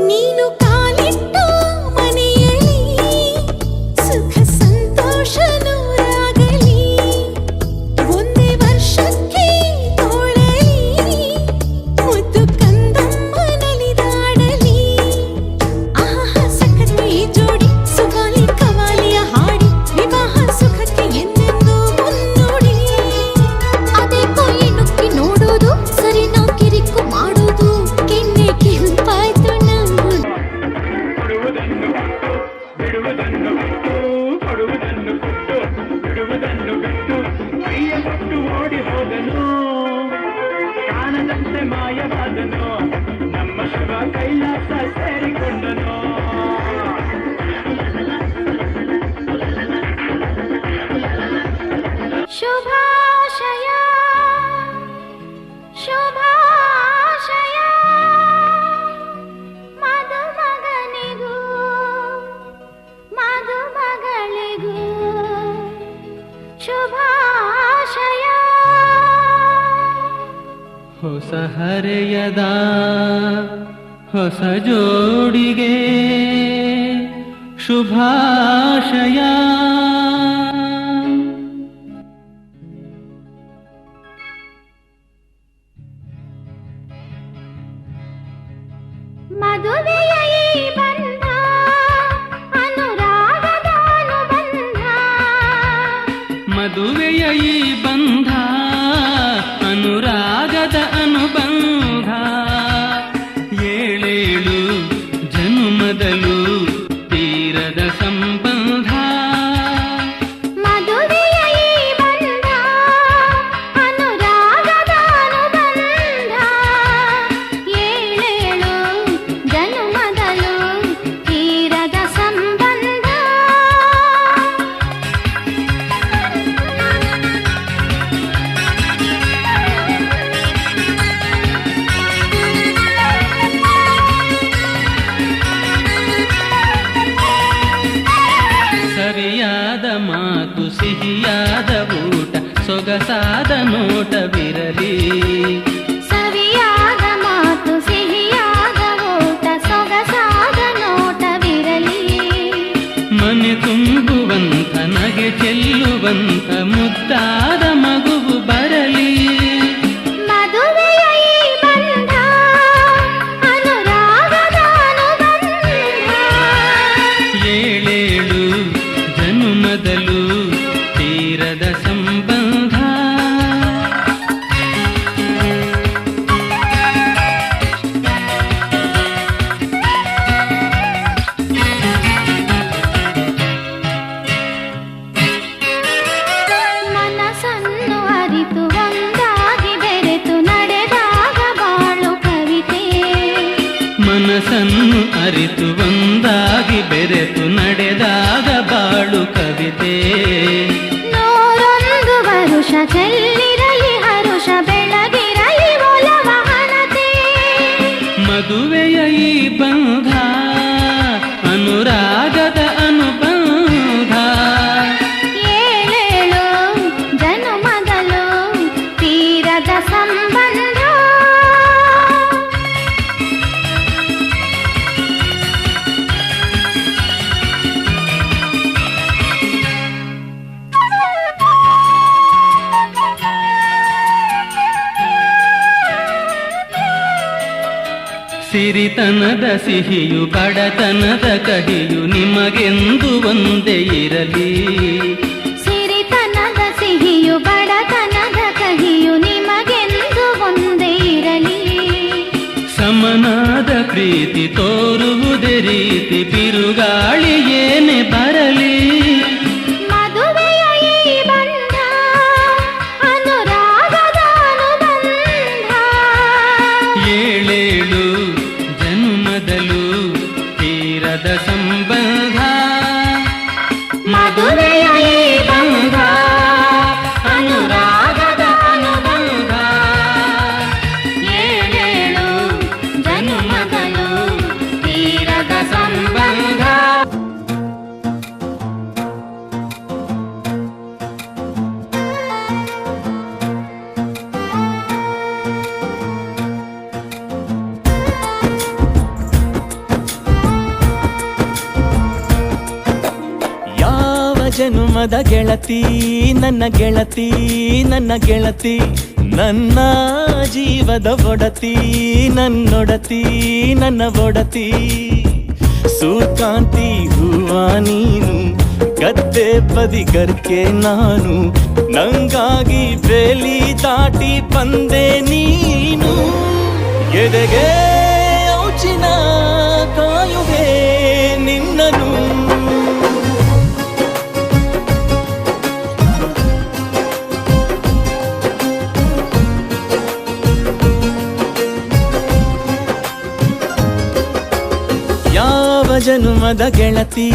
ನೀನು ಕಾಲಿಟ್ಟ ಮನೆಯಲ್ಲಿ ಸುಖ ಸಂತೋಷ ನೂರಾಗಲಿ ಒಂದೇ ವರ್ಷಕ್ಕೆ ತೋಳಲಿ ಮುದ್ದು ಕಂದಮ್ಮ ನಲಿದಾಡಲಿ ಆಹ ಸಖತ್ ಈ ಜೋಡಿ ಸುಗಾಲಿ ಕವಾಲಿಯ ಹಾಡಿ ವಿವಾಹ ಸುಖಕ್ಕೆ ಎಂದೆಂದೂ ಮುನ್ನುಡಿ ಅದೇ ಕೊಯ್ಯಿ ನುಕ್ಕಿ ನೋಡೋದು ಸರಿ ನಾವು ಕಿರಿಕು ಮಾಡೋದು ಕೆನ್ನೆ ಕೆಂಪಾಯ್ತು ನಂಗು ಓಡಿ ಹೋದನು ಕಾಣದಂತೆ ಮಾಯವಾದನು ನಮ್ಮ ಶಿವ ಕೈಲಾಸ ಸೇರಿಕೊಂಡನು ಶುಭಾಶಯ ಶುಭಾಶಯ ಮದುಮಗನಿಗೂ ಮದುಮಗಳಿಗೂ ಶುಭಾಶಯ ಹೊಸ ಹರೆಯದ ಹೊಸ ಜೋಡಿಗೆ ಶುಭಾಶಯ ಮದುವೆಯ ಈ ಬಂಧ ಅನುರಾಗದ ಅನುಬಂಧ ಮದುವೆಯ ಈ ಬಂಧ ಅನುರಾಗದ ಅನುಬಂಧ ಏಳೇಳು ಜನುಮದಲು ತೀರದ ಸಂಬಂಧ ಮದುವೆಯ ಈ ಬಂಧ ಅನುರಾಗದ ಅನುಬಂಧ ಏಳೇಳು ಜನುಮದಲು ತೀರದ ಸಂಬಂಧ ಸರಿಯಾದ ಮಾತು ಸಿಹಿಯಾದ ಊಟ ಸೊಗಸಾದ ನೋಟವಿರಲಿ ಸವಿಯಾದ ಮಾತು ಸಿಹಿಯಾದ ಊಟ ಸೊಗಸಾದ ನೋಟವಿರಲಿ ಮನೆ ತುಂಬುವಂತ ನಗೆ ಚೆಲ್ಲುವಂತ ಮುದ್ದಾದ ಮಗುವು ಬರಲಿ ಮದುವೆಯ ಈ ಬಂಧ ಅನುರಾಗದ ಅನುಬಂಧ ಏಳೇಳು ಜನುಮದಲು ತೀರದ ಸಂಬಂಧ ಮನಸ್ಸನ್ನು ಅರಿತು ಒಂದಾಗಿ ಬೆರೆತು ನಡೆದಾಗ ಬಾಳು ಕವಿತೆ ಮನಸ್ಸನ್ನು ಅರಿತು ಒಂದಾಗಿ ಬೆರೆತು ನಡೆದಾಗ ಬಾಳು ಕವಿತೆ ನೂರೊಂದು ವರುಷ ಚೆಲ್ಲಿರಲಿ ಹರುಷ ಬೆಳಗಿರಲಿ ಒಲವ ಹಣತೆ ಮದುವೆಯ ಈ ಬಂಧ ಅನುರಾಗದ ಅನುಬಂಧ ಏಳೇಳು ಜನುಮದಲು ತೀರದ ಸಂಬಂಧ ಸಿರಿತನದ ಸಿಹಿಯು ಬಡತನದ ಕಹಿಯು ನಿಮಗೆಂದು ಒಂದೇ ಇರಲಿ ಸಿರಿತನದ ಸಿಹಿಯು ಬಡತನದ ಕಹಿಯು ನಿಮಗೆಂದು ಒಂದೇ ಇರಲಿ ಪ್ರೀತಿ ತೋರುವುದೇ ರೀತಿ ಬಿರುಗಾಳಿ ಏನೇ ಬರಲಿ ಮದುವೆಯ ಈ ಬಂಧ ಅನುರಾಗದ ಅನುಬಂಧ ಏಳೇಳು ಜನ್ಮದಲು ತೀರದ ಸಂಬಂಧ ಮದುವೆಯ ಈ ಬಂಧ ಅನುರಾಗದ ಅನುಬಂಧ ಏಳೇಳು ಜನ್ಮಗಳು ತೀರದ ಸಂಬಂಧ. ಯಾವ ಜನುಮದ ಗೆಳತಿ ನನ್ನ ಗೆಳತಿ ನನ್ನ ಗೆಳತಿ ನನ್ನ ಜೀವದ ಒಡತಿ ನನ್ನೊಡತಿ ನನ್ನ ಒಡತಿ ಸೂರ್ಕಾಂತಿ ಹೂವ ನೀನು ಗದ್ದೆ ಬದಿಗರ್ಕೆ ನಾನು ನಂಗಾಗಿ ಬೇಲಿ ದಾಟಿ ಬಂದೆ ನೀನು ಎದೆಗೆ ಔಚಿನ ಕಾಯುವೆ ನಿನ್ನನು ಯಾವ ಜನುಮದ ಗೆಳತಿ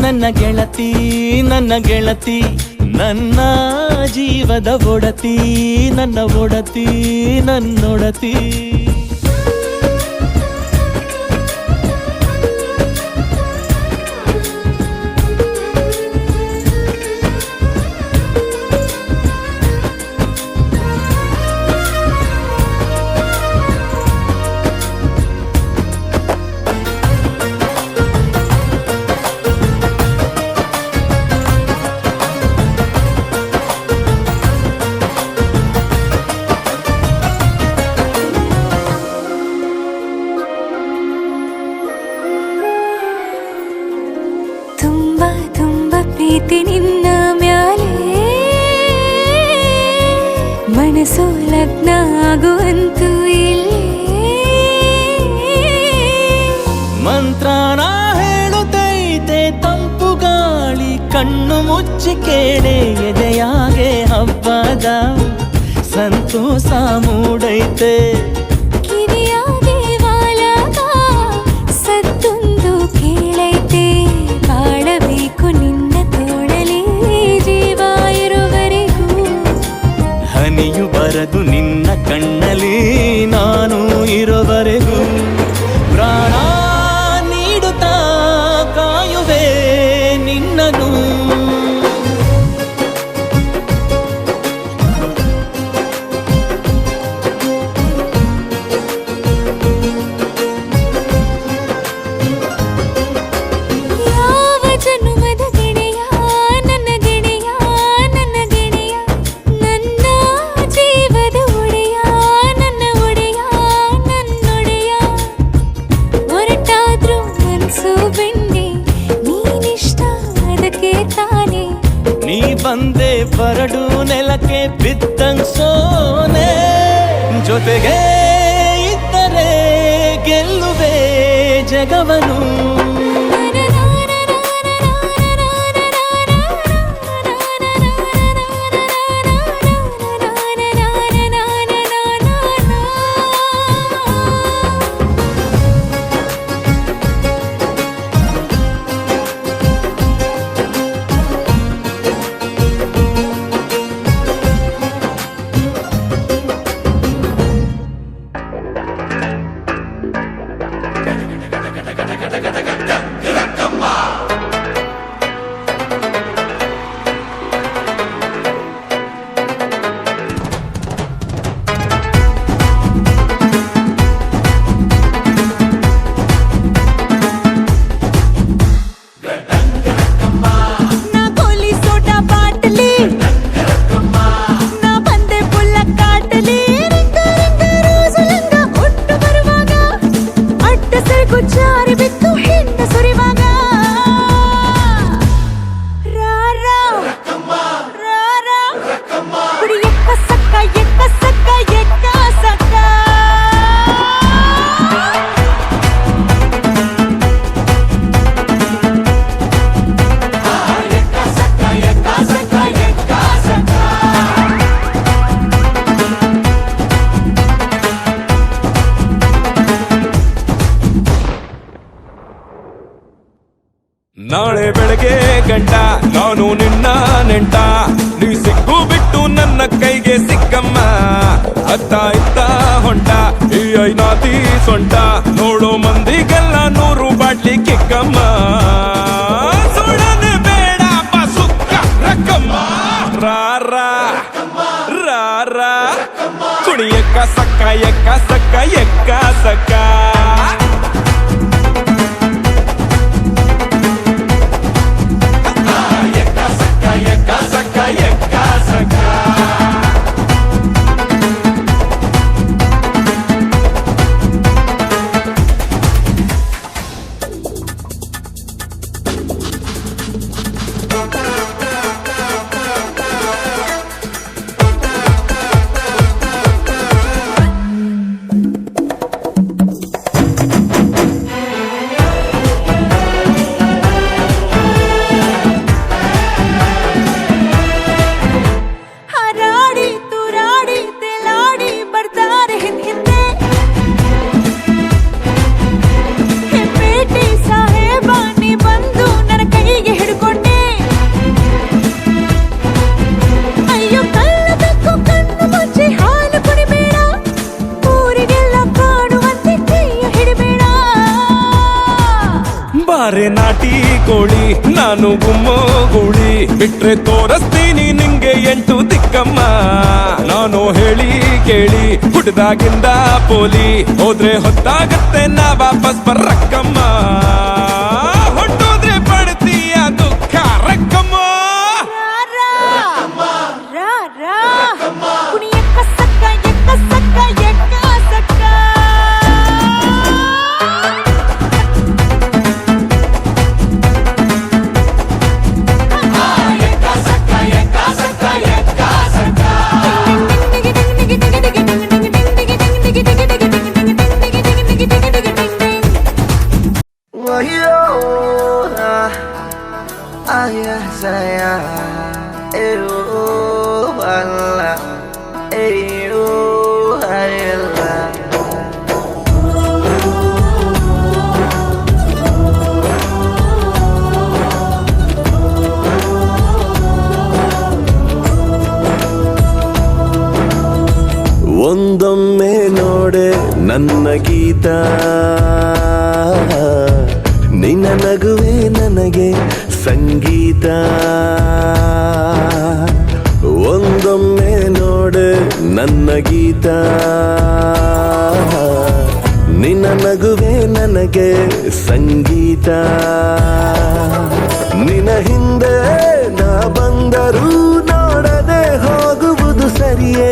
ನನ್ನ ಗೆಳತಿ ನನ್ನ ಗೆಳತಿ ನನ್ನ ಜೀವದ ಒಡತಿ ನನ್ನ ಒಡತಿ ನನ್ನೊಡತಿ ತುಂಬ ತುಂಬ ಪ್ರೀತಿ ನಿನ್ನ ಮ್ಯಾಲೆ ಮನಸ್ಸು ಲಗ್ನ ಆಗುವಂತೂ ಇಲ್ಲೇ ಮಂತ್ರನ ಹೇಳುತ್ತೈತೆ ತಂಪು ಗಾಳಿ ಕಣ್ಣು ಮುಚ್ಚಿ ಕೇಳೆ ಎದೆಯಾಗೆ ಹಬ್ಬದ ಸಂತೋಷ ಮೂಡೈತೆ ಕಿವಿಯ ದೇವಾಲಯ ಸತ್ತೊಂದು ಕೇಳೈತೆ ಬಾಳಬೇಕು ನಿನ್ನ ತೋಳಲಿ ಜೀವ ಇರುವರೆಗೂ ಹನಿಯು ಬರದು ನಿನ್ನ ಕಣ್ಣಲ್ಲಿ ನಾನು ಇರೋವರೆಗೂ ಪ್ರಾಣ ನೀಡುತ್ತಾ ಕಾಯುವೆ ನಿನ್ನನು ಯಾವ ಜನುಮದ ಗೆಳೆಯ ನನ್ನ ಗೆಳೆಯ ನನ್ನ ಗೆಳೆಯ ನನ್ನ ಜೀವದ ಒಡೆಯ ನನ್ನ ಒಡೆಯ ನನ್ನೊಡೆಯ ಹೊರಟಾದ್ರೂ ಮನ್ಸು ಬೆಣ್ಣೆ ನೀನಿಷ್ಟ ಅದಕ್ಕೆ ತಾನೇ ನೀ ಬಂದೆ ಬರಡು ನೆಲಕ್ಕೆ ಬಿದ್ದಂಗ್ ಸೋನೆ ಜೊತೆಗೆ ಇದ್ದರೆ ಗೆಲ್ಲುವೆ ಜಗವನು ಗಟ ಗಟ ಗಟ ಗಟ ನಾಳೆ ಬೆಳಗ್ಗೆ ಗಂಟ ನಾನು ನಿನ್ನ ನೆಂಟ, ನೀ ಸಿಕ್ಕು ಬಿಟ್ಟು ನನ್ನ ಕೈಗೆ ಸಿಕ್ಕಮ್ಮ. ಅತ್ತ ಇತ್ತ ಹೊಂಟ ಈ ಐನಾತಿ ಸೊಂಟ, ನೋಡೋ ಮಂದಿಗೆಲ್ಲ 100 ಬಾಟ್ಲಿ ಕಿಕ್ಕಮ್ಮ. ಸುಡನೆ ಬೇಡ ಸುಕ್ಕ ರಕ್ಕಮ್ಮ, ರಾರ ರಾರ ಕುಣಿ ಎಕ್ಕ ಸಕ್ಕ ಎಕ್ಕ ಸಕ್ಕ ಎಕ್ಕ ಸಕ್ಕ. ಹಾರಾಡಿ ತೂರಾಡಿ ತೇಲಾಡಿ ಬರ್ತಾರೆ ಹಿಂದೆ ಹೆಪ್ಪೇಟೆ ಸಾಹೇಬ ನೀ ಬಂದು ನನ್ನ ಕೈಗೆ ಹಿಡ್ಕೊಂಡೆ. ಅಯ್ಯೋ ಕಳ್ಳದಕ್ಕೂ ಕಣ್ಣು ಮುಚ್ಚಿ ಹಾಲು ಕುಡಿಬೇಡ, ಊರಿಗೆಲ್ಲ ಕಾಣುವಂತೆ ಕೈಯ ಹಿಡಿಬೇಡ. ಬಾರೆ ನಾಟಿ ಕೋಳಿ ನಾನು ಗುಮ್ಮೋ ಗೂಳಿ, ಬಿಟ್ರೆ ತೋರಿಸ್ತೀನಿ ನಿಂಗೆ 8 ದಿಕ್ಕಮ್ಮ. ನಾನು ಹೇಳಿ ಕೇಳಿ ಹುಡ್ದಾಗಿಂದ ಪೋಲಿ, ಹೋದ್ರೆ ಹೊತ್ತಾಗತ್ತೆ ನಾ ವಾಪಸ್ ಬರ್ರಕ್ಕಮ್ಮ. ಹೊಟ್ಟೋದ್ರೆ ಪಡ್ತೀಯ ದುಃಖ ರಕ್ಕಮ್ಮ. ರಾ ರಾ ಕುಣಿ ಎಕ್ಕ ಸಕ್ಕ ಎಕ್ಕ ಸಕ್ಕ ಎಕ್ಕ ಸಕ್ಕ. ಒಂದೊಮ್ಮೆ ನೋಡೆ ನನ್ನ ಗೀತ, ನಿನ್ನ ನಗುವೆ ನನಗೆ ಸಂಗೀತ. ಒಂದೊಮ್ಮೆ ನೋಡೆ ನನ್ನ ಗೀತ, ನಿನ್ನ ನಗುವೆ ನನಗೆ ಸಂಗೀತ. ನಿನ್ನ ಹಿಂದೆ ನಾ ಬಂದರೂ ನೋಡದೆ ಹೋಗುವುದು ಸರಿಯೇ,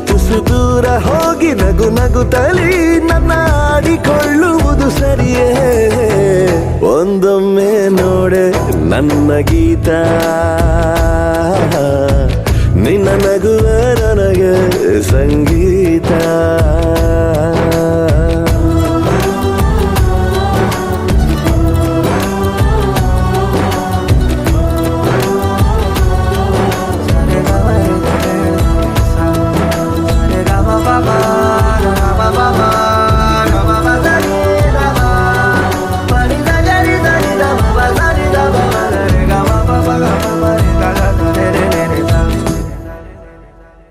ತುಸು ದೂರ ಹೋಗಿ ನಗು ನಗುತ್ತಲಿ ನನ್ನ ಆಡಿಕೊಳ್ಳುವುದು ಸರಿಯೇ. ಒಂದೊಮ್ಮೆ ನೋಡೆ ನನ್ನ ಗೀತ, ನಿನ್ನ ನಗುವೆ ನನಗೆ ಸಂಗೀತ.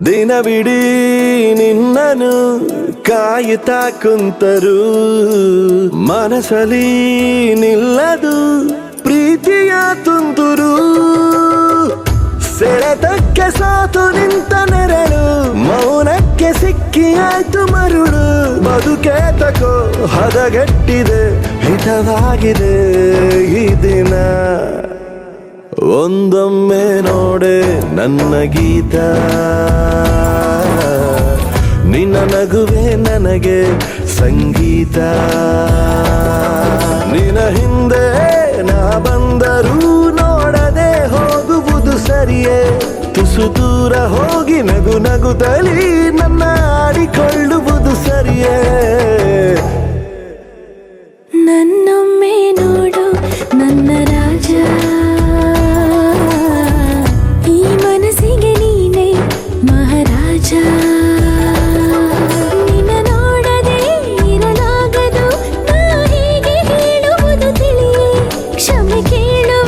ದಿನವಿಡೀ ನಿನ್ನನು ಕಾಯುತ್ತಾ ಕುಂತರು, ಮನಸಲಿ ನಿಲ್ಲದು ಪ್ರೀತಿಯ ತುಂತುರು. ಸೆಳೆತಕ್ಕೆ ಸಾತು ನಿಂತ ನೆರಳು, ಮೌನಕ್ಕೆ ಸಿಕ್ಕಿ ಆಯ್ತು ಮರುಳು. ಬದುಕೆ ತಕೋ ಹದಗೆಟ್ಟಿದೆ, ಹಿತವಾಗಿದೆ ಈ ದಿನ. ಒಂದೊಮ್ಮೆ ನೋಡೆ ನನ್ನ ಗೀತ, ನಿನ್ನ ನಗುವೆ ನನಗೆ ಸಂಗೀತ. ನಿನ್ನ ಹಿಂದೆ ನಾ ಬಂದರೂ ನೋಡದೆ ಹೋಗುವುದು ಸರಿಯೇ, ತುಸು ದೂರ ಹೋಗಿ ನಗು ನಗುತ್ತಲಿ ನನ್ನ ಆಡಿಕೊಳ್ಳುವುದು ಸರಿಯೇ. ನನ್ನೊಮ್ಮೆ ನೋಡು ನನ್ನ ರಾಜ, ಈ ಮನಸ್ಸಿಗೆ ನೀನೆ ಮಹಾರಾಜ. ನಿನ್ನ ನೋಡದೆ ಇರಲಾಗದು, ನಾ ಹೀಗೆ ಹೇಳುವುದು ತಿಳಿಯೇ, ಕ್ಷಮೆ ಕೇಳು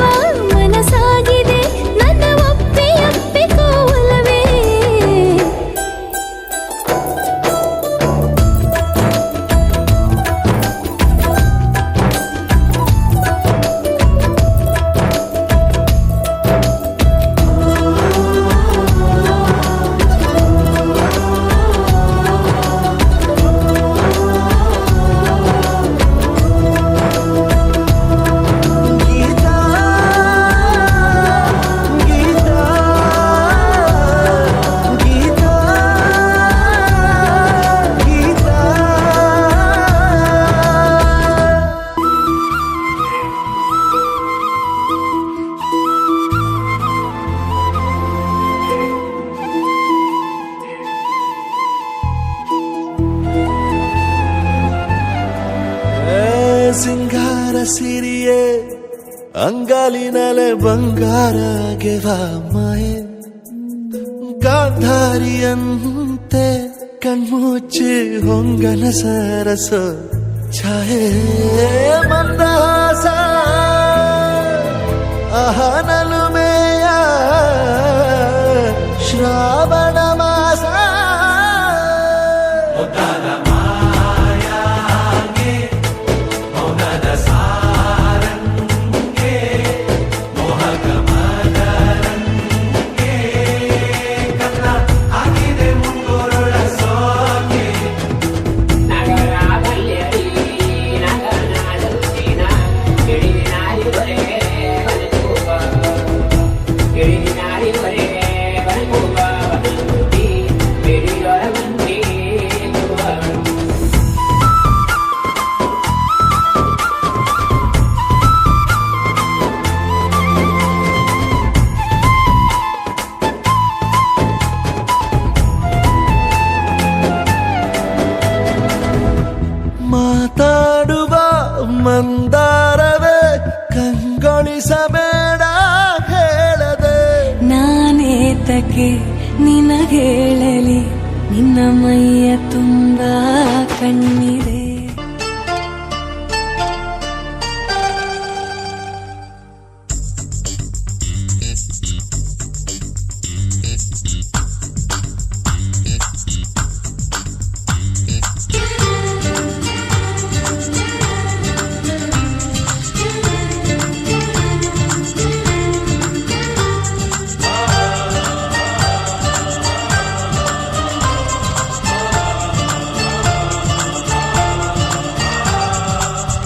ಸಿಂಗಾರ ಸಿರಿಯೇ ಅಂಗಾಲಿನಲೆ ಬಂಗಾರ ಗೆವ ಮಾಯೆ ಗಾಂಧಾರಿಯಂತೆ ಕಣ್ಮುಚ್ಚಿ ಹೊಂಗನ ಸರಸ ಛಾಯೆ ಮಂದಹಾಸ ಅಹನಲುಮೆಯ ಶ್ರಾವಣ ಮಾಸ ಮಾತಾಡುವ ಮಂದಾರವೇ ಕಂಗೊಳಿಸಬೇಡ ಹೇಳದೆ ನಾನೇತಕ್ಕೆ ನಿನಗೇಳಲಿ ನಿನ್ನ ಮೈಯ ತುಂಬ ಕಣ್ಣಿದೆ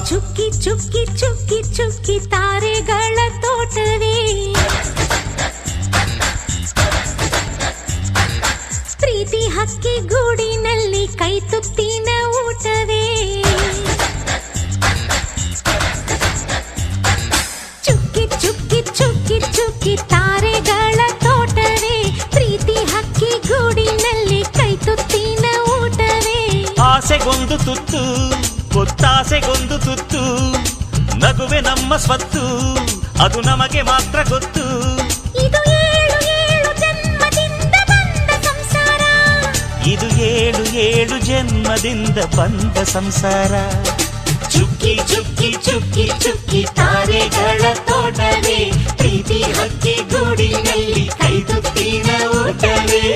ಚುಕ್ಕಿ ಚುಕ್ಕಿ ಚುಕ್ಕಿ ಚುಕ್ಕಿ ತಾರೆಗಳ ತೋಟವೇ ಪ್ರೀತಿ ಹಕ್ಕಿ ಗೂಡಿನಲ್ಲಿ ಕೈ ತುತ್ತಿನ ಊಟವೇ ಚುಕ್ಕಿ ಚುಕ್ಕಿ ಚುಕ್ಕಿ ಚುಕ್ಕಿ ತಾರೆಗಳ ತೋಟವೇ ಪ್ರೀತಿ ಹಕ್ಕಿ ಗೂಡಿನಲ್ಲಿ ಕೈ ತುತ್ತಿನ ಊಟವೇ ಆಸೆಗೊಂದು ತುತ್ತು ಗೊತ್ತಾಸೆಗೊಂದು ತುತ್ತು ನಗುವೆ ನಮ್ಮ ಸ್ವತ್ತು ಅದು ನಮಗೆ ಮಾತ್ರ ಗೊತ್ತು ಇದು ಏಳು ಏಳು ಜನ್ಮದಿಂದ ಬಂದ ಸಂಸಾರ ಇದು ಏಳು ಏಳು ಜನ್ಮದಿಂದ ಬಂದ ಸಂಸಾರ ಚುಕ್ಕಿ ಚುಕ್ಕಿ ಚುಕ್ಕಿ ಚುಕ್ಕಿ ತಾರೆಗಳ ತೋಟವೇ ಪ್ರೀತಿ ಹಕ್ಕಿ ಗೂಡಿನಲ್ಲಿ ಕೈ ತುತ್ತಿನ ಊಟವೇ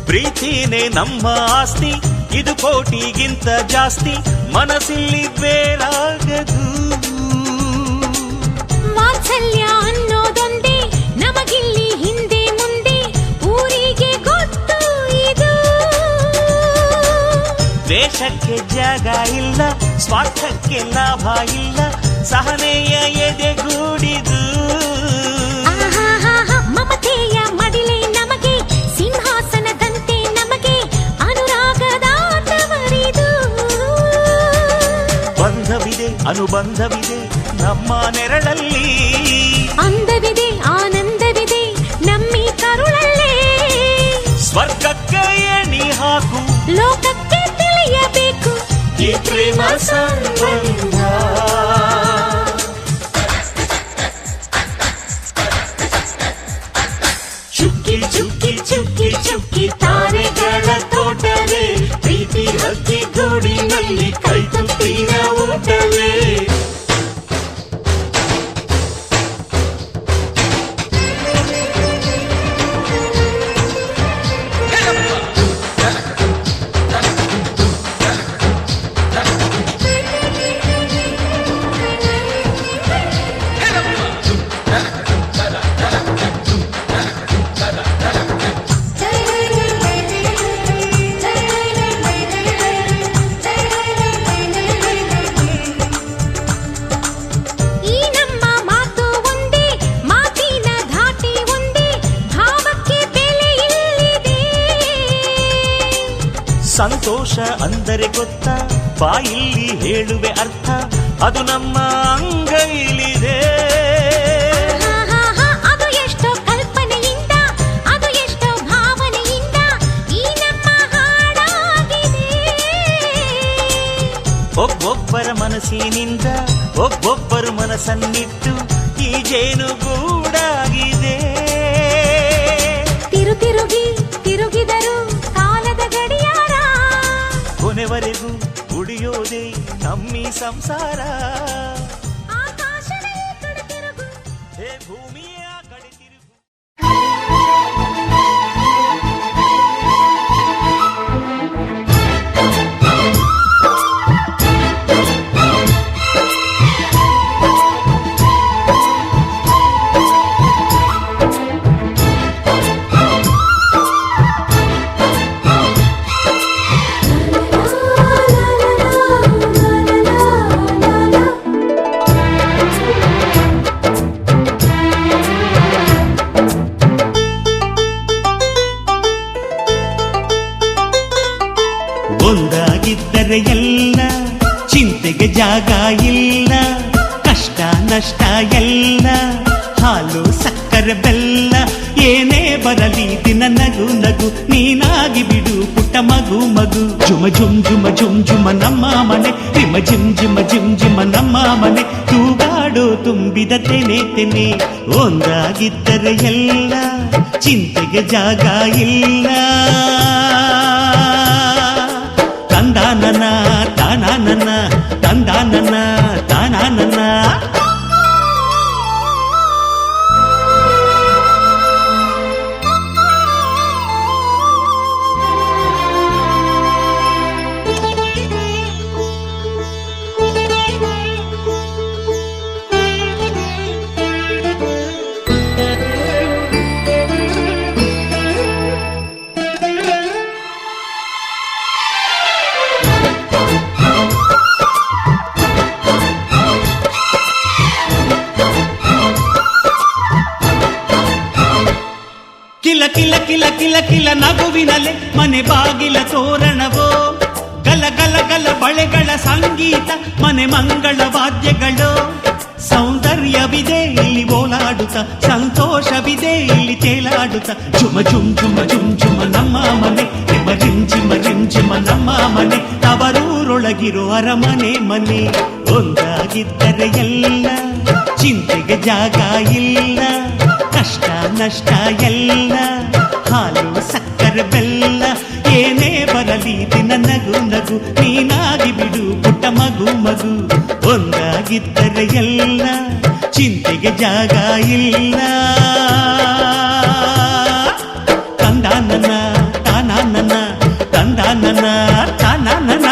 ಪ್ರೀತಿನೇ ನಮ್ಮ ಆಸ್ತಿ ಇದು ಕೋಟಿಗಿಂತ ಜಾಸ್ತಿ ಮನಸ್ಸಿಲ್ಲಿ ಬೇರಾಗದು ವಾತ್ಸಲ್ಯ ಅನ್ನೋದೊಂದೇ ನಮಗಿಲ್ಲಿ ಹಿಂದೆ ಮುಂದೆ ಊರಿಗೆ ಗೊತ್ತು ಇದು ದ್ವೇಷಕ್ಕೆ ಜಾಗ ಇಲ್ಲ ಸ್ವಾರ್ಥಕ್ಕೆ ಲಾಭ ಇಲ್ಲ ಸಹನೆಯ ಎದೆಗೂಡಿದು ಮಮತೆಯ ಮಡಿಲೆ ನಮಗೆ ಸಿಂಹಾಸನದಂತೆ ನಮಗೆ ಅನುರಾಗದ ತವರಿದು ಬಂಧವಿದೆ ಅನುಬಂಧವಿದೆ ನಮ್ಮ ನೆರಳಲ್ಲಿ ಅಂದವಿದೆ ಆನಂದವಿದೆ ನಮ್ಮಿ ಕರುಳಲ್ಲೇ ಸ್ವರ್ಗಕ್ಕೆ ಎಣಿ ಹಾಕು ಲೋಕಕ್ಕೆ ತಿಳಿಯಬೇಕು ಈ ಪ್ರೇಮ ಸಂಬಂಧ ಚುಕ್ಕಿ ಚುಕ್ಕಿ ಚುಕ್ಕಿ ಚುಕ್ಕಿ ತಾರೆಗಳ ತೋಟವೇ ಪ್ರೀತಿ ಹಕ್ಕಿ ಗೂಡಿನಲ್ಲಿ ಕೈ ತುತ್ತಿನ ಊಟವೇ ಸಂತೋಷ ಅಂದರೆ ಗೊತ್ತಾ, ಬಾಯಿಲ್ಲಿ ಹೇಳುವೆ ಅರ್ಥ, ಅದು ನಮ್ಮ ಅಂಗೈಲಿದೆ. ಅದು ಎಷ್ಟೋ ಕಲ್ಪನೆಯಿಂದ, ಅದು ಎಷ್ಟೋ ಭಾವನೆಯಿಂದ ಈ ನಮ್ಮ ಹಾಡಾಗಿದೆ. ಒಬ್ಬೊಬ್ಬರ ಮನಸ್ಸಿನಿಂದ ಒಬ್ಬೊಬ್ಬರು ಮನಸ್ಸನ್ನಿಟ್ಟು ಈ ಜೇನುಗೂಡಾಗಿದೆ. ತಿರುಗಿದರು ಕಾಲದ ಗಡಿಯಾರ, ಕೊನೆವರೆಗೂ ಉಳಿಯೋದೇ ನಮ್ಮಿ ಸಂಸಾರ. ಆಕಾಶವೇ ಕಡೆ ತಿರುಗು, ಹೇ ಭೂಮಿಯ ಕಡೆ ತಿರುಗು. ಒಂದಾಗಿದ್ದರೆ ಎಲ್ಲ, ಚಿಂತೆಗೆ ಜಾಗ ಇಲ್ಲ, ಕಷ್ಟ ನಷ್ಟ ಎಲ್ಲ, ಹಾಲು ಸಕ್ಕರೆ ಬೆಲ್ಲ, ಏನೇ ಬರಲಿ ದಿನ ನಗು ನಗು, ನೀನಾಗಿ ಬಿಡು ಪುಟ್ಟ ಮಗು ಮಗು. ಜುಮ ಜುಮ್ ಜುಮ ಜುಮ್ ಜುಮ ನಮ್ಮ ಮನೆ, ರಿಮ ಜಿಮ್ ಜಿಮ ಜಿಮ್ ಜಿಮ ನಮ್ಮ ಮನೆ, ತೂಗಾಡೋ ತುಂಬಿದ ತೆನೆ ತೆನೆ. ಒಂದಾಗಿದ್ದರೆ ಎಲ್ಲ, ಚಿಂತೆಗೆ ಜಾಗ ಇಲ್ಲ. ತಂದಾನನ ತಾನಾನನ, ತಂದಾನನ ತಾನಾನನ. ಕಿಲ ಕಿಲ ಕಿಲ ಕಿಲ ಕಿಲ ನಗುವಿನಲೆ ಮನೆ ಬಾಗಿಲ ತೋರಣವೋ, ಗಲ ಗಲ ಗಲ ಬಳೆಗಳ ಸಂಗೀತ, ಮನೆ ಮಂಗಳ ವಾದ್ಯಗಳು. ಸೌಂದರ್ಯವಿದೆ ಇಲ್ಲಿ ಓಲಾಡುತ್ತ, ಸಂತೋಷವಿದೆ ಇಲ್ಲಿ ತೇಲಾಡುತ್ತ. ಜುಮ ಜುಮ್ ಜುಮ ಜುಮ್ ಜುಮ ನಮ್ಮ ಮನೆ, ರಿಮ ರಿಮ್ ಜಿಮ ರಿಮ್ ಜಿಮ ನಮ್ಮ ಮನೆ, ತವರೂರೊಳಗಿರೋ ಅರಮನೆ ಮನೆ. ಒಂದಾಗಿದ್ದರೆ ಎಲ್ಲ, ಚಿಂತೆಗೆ ಜಾಗ ಇಲ್ಲ, ಕಷ್ಟ ನಷ್ಟ ಎಲ್ಲ, ಹಾಲು ಸಕ್ಕರೆ ಬೆಲ್ಲ, ಏನೇ ಬರಲಿ ದಿನ ನಗು ನಗು, ನೀನಾಗಿ ಬಿಡು ಪುಟ್ಟ ಮಗು ಮಗು. ಒಂದಾಗಿದ್ದರೆ ಎಲ್ಲ, ಚಿಂತೆಗೆ ಜಾಗ ಇಲ್ಲ. ತಂದಾನನ ತಾನಾನನ, ತಂದಾನನ ತಾನಾನನ.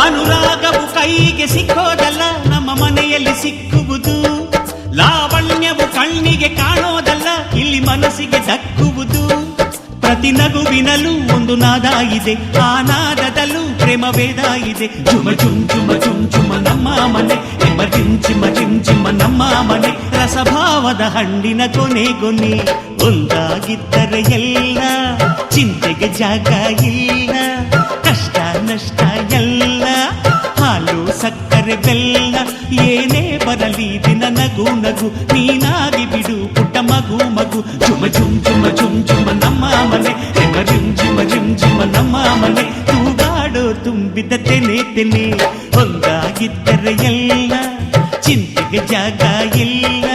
ಅನುರಾಗವು ಕೈಗೆ ಸಿಕ್ಕೋದಲ್ಲ, ನಮ್ಮ ಮನೆಯಲ್ಲಿ ಸಿಕ್ಕುವುದು. ಲಾವಣ್ಯವು ಕಣ್ಣಿಗೆ ಕಾಣೋದಲ್ಲ, ಇಲ್ಲಿ ಮನಸ್ಸಿಗೆ ದಕ್ಕುವುದು. ಪ್ರತಿ ನಗುವಿನಲ್ಲೂ ಒಂದು ನಾದ ಇದೆ, ಆ ನಾದದಲ್ಲೂ ಪ್ರೇಮ ವೇದ ಇದೆ. ಜುಮ ಜುಮ್ ಜುಮ ಜುಮ್ ಜುಮ ನಮ್ಮ ಮನೆ, ರಿಮ ಜಿಮ್ ಜಿಮ ಜಿಮ್ ಜಿಮ ನಮ್ಮ ಮನೆ, ರಸಭಾವದ ಹಣ್ಣಿನ ಕೊನೆ ಕೊನೆ. ಒಂದಾಗಿದ್ದರೆ ಎಲ್ಲ, ಚಿಂತೆಗೆ ಜಾಗ ಇಲ್ಲ, ಕಷ್ಟ ನಷ್ಟ ಎಲ್ಲ, ಹಾಲು ಸಕ್ಕರೆ ಬೆಲ್ಲ, ಏನೇ ಬರಲಿ ದಿನ ನಗು ನಗು, ನೀನಾಗಿ ಬಿಡು ಪುಟ್ಟ ಮಗು ಮಗು. ಜುಮ ಜುಮ್ ಜುಮ ಜುಮ್ ಜುಮ ನಮ್ಮ ಮನೆ, ರಿಮ ರಿಮ್ ಜಿಮ ರಿಮ್ ಜಿಮ ನಮ್ಮ ಮನೆ, ತೂಗಾಡೋ ತುಂಬಿದ ತೆನೆ ತೆನೆ. ಒಂದಾಗಿದ್ದರೆ ಎಲ್ಲ, ಚಿಂತೆಗೆ ಜಾಗ ಇಲ್ಲ.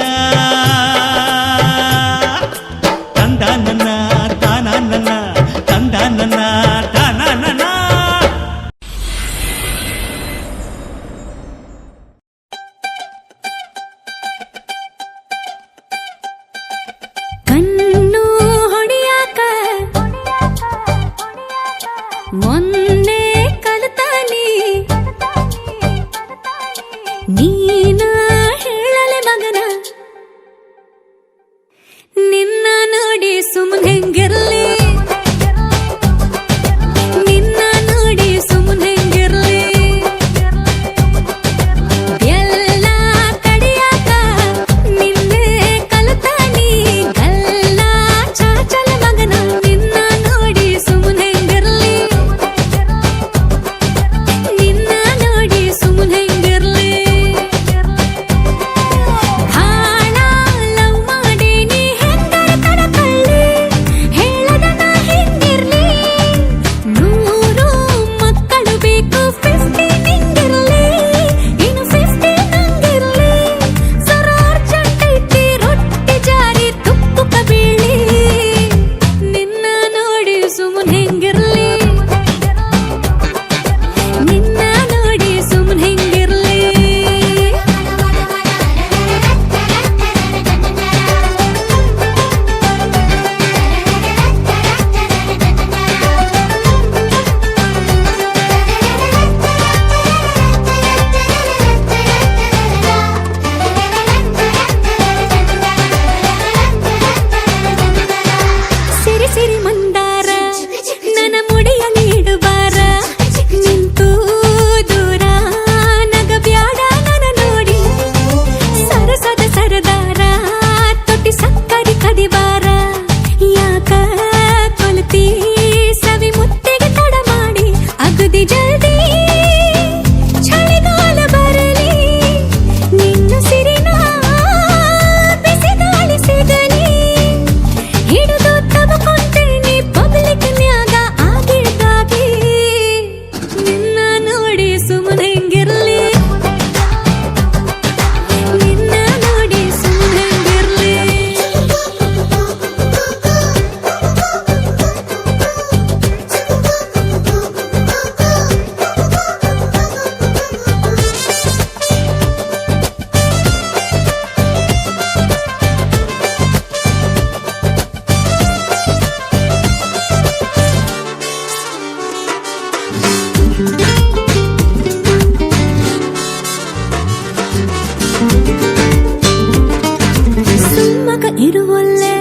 ಸುಮ್ಮಕ ಇರುವಲ್ಲೆ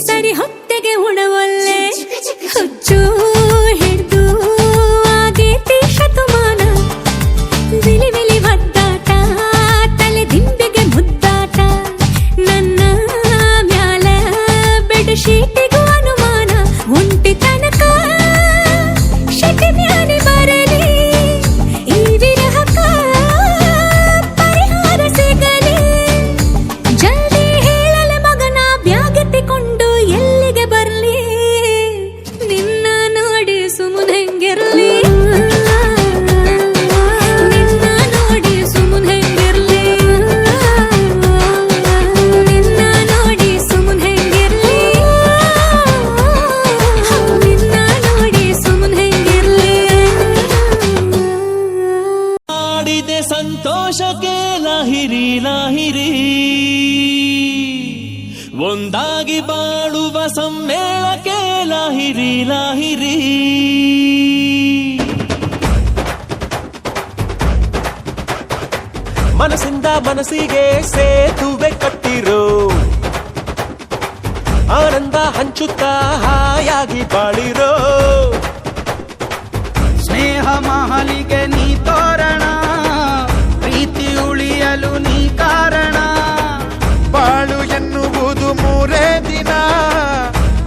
ಸರಿ ಹೊತ್ತೆಗೆ ಉಣವಲ್ಲೆ ಹುಚ್ಚು ಹಿಡ್ದು ಆಗೇತಿ ಶತಮಾನ ವಿಲಿ ವಿಲಿ ಒದ್ದಾಟ ತಲೆ ದಿಂಬಿಗೆ ಮುದ್ದಾಟ ನನ್ನ ಮ್ಯಾಲ ಬೆಡ್ ಶೀಟಿಗೂ ಅನುಮಾನ ಒಂಟಿ ತನಕ ಶೆಟ್ಟಿ ಮ್ಯಾಲೆ ಬರಲಿ ಈ ವಿರಹಕ ಪರಿಹಾರ ಸಿಗಲಿ ಜಲ್ದಿ ಹೇಳಲೆ ಮಗನ ಬ್ಯಾಗೆತ್ತಿಕೊಂಡು ಎಲ್ಲಿಗೆ ಬರ್ಲಿ ನಿನ್ನ ನೋಡಿ ಸುಮ್ಮನೆಂಗಿರ್ಲಿ ನಿನ್ನ ನೋಡಿ ಸುಮ್ಮನೆಂಗಿರ್ಲಿ ನಿನ್ನ ನೋಡಿ ಸುಮ್ಮನೆಂಗಿರ್ಲಿ ನಿನ್ನ ನೋಡಿ ಸುಮ್ಮನೆಂಗಿರ್ಲಿ ಆಡಿದೆ ಸಂತೋಷಕ್ಕೆ ಲಾಹಿರಿ ಲಾಹಿರಿ ಒಂದಾಗಿ ಬಾಳುವ ಸಮ್ಮೇಳಕ್ಕೆ ಲಾಹಿರಿ ಲಾಹಿರಿ ಮನಸ್ಸಿಂದ ಮನಸ್ಸಿಗೆ ಸೇತುವೆ ಕಟ್ಟಿರೋ ಆನಂದ ಹಂಚುತ್ತಾ ಹಾಯಾಗಿ ಬಾಳಿರೋ ಸ್ನೇಹ ಮಹಲಿಗೆ ನೀ ತೋರಣ ಪ್ರೀತಿ ಉಳಿಯಲು ನೀ ಕಾರಣ ಬಾಳು ಎನ್ನುವುದು ಮೂರೇ ದಿನ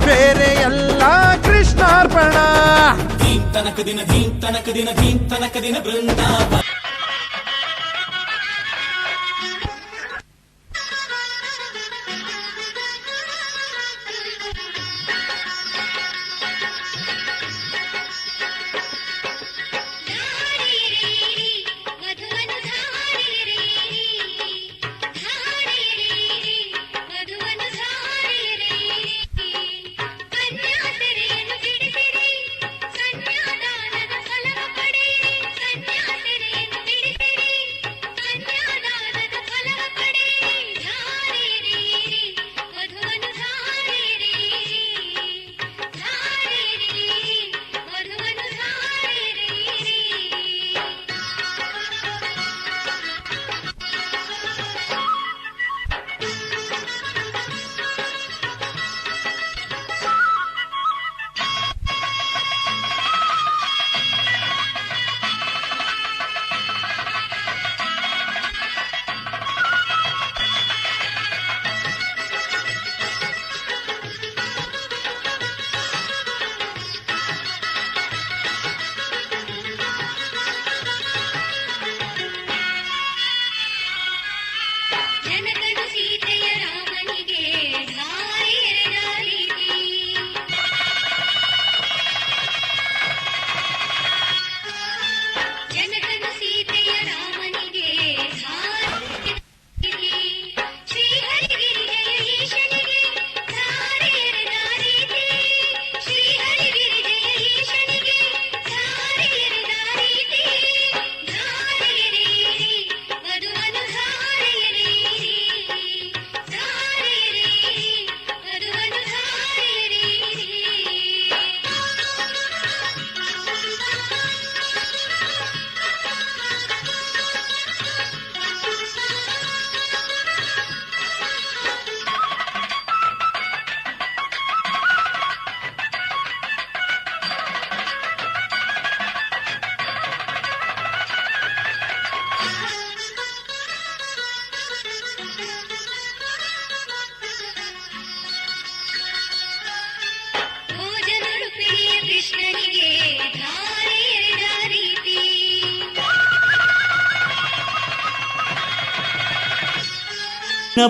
ಬೇರೆ ಎಲ್ಲ ಕೃಷ್ಣಾರ್ಪಣ ತನಕ ದಿನ ಧೀಂ ತನಕ ದಿನ ಧೀಂ ತನಕ ದಿನ ಬೃಂದಾವ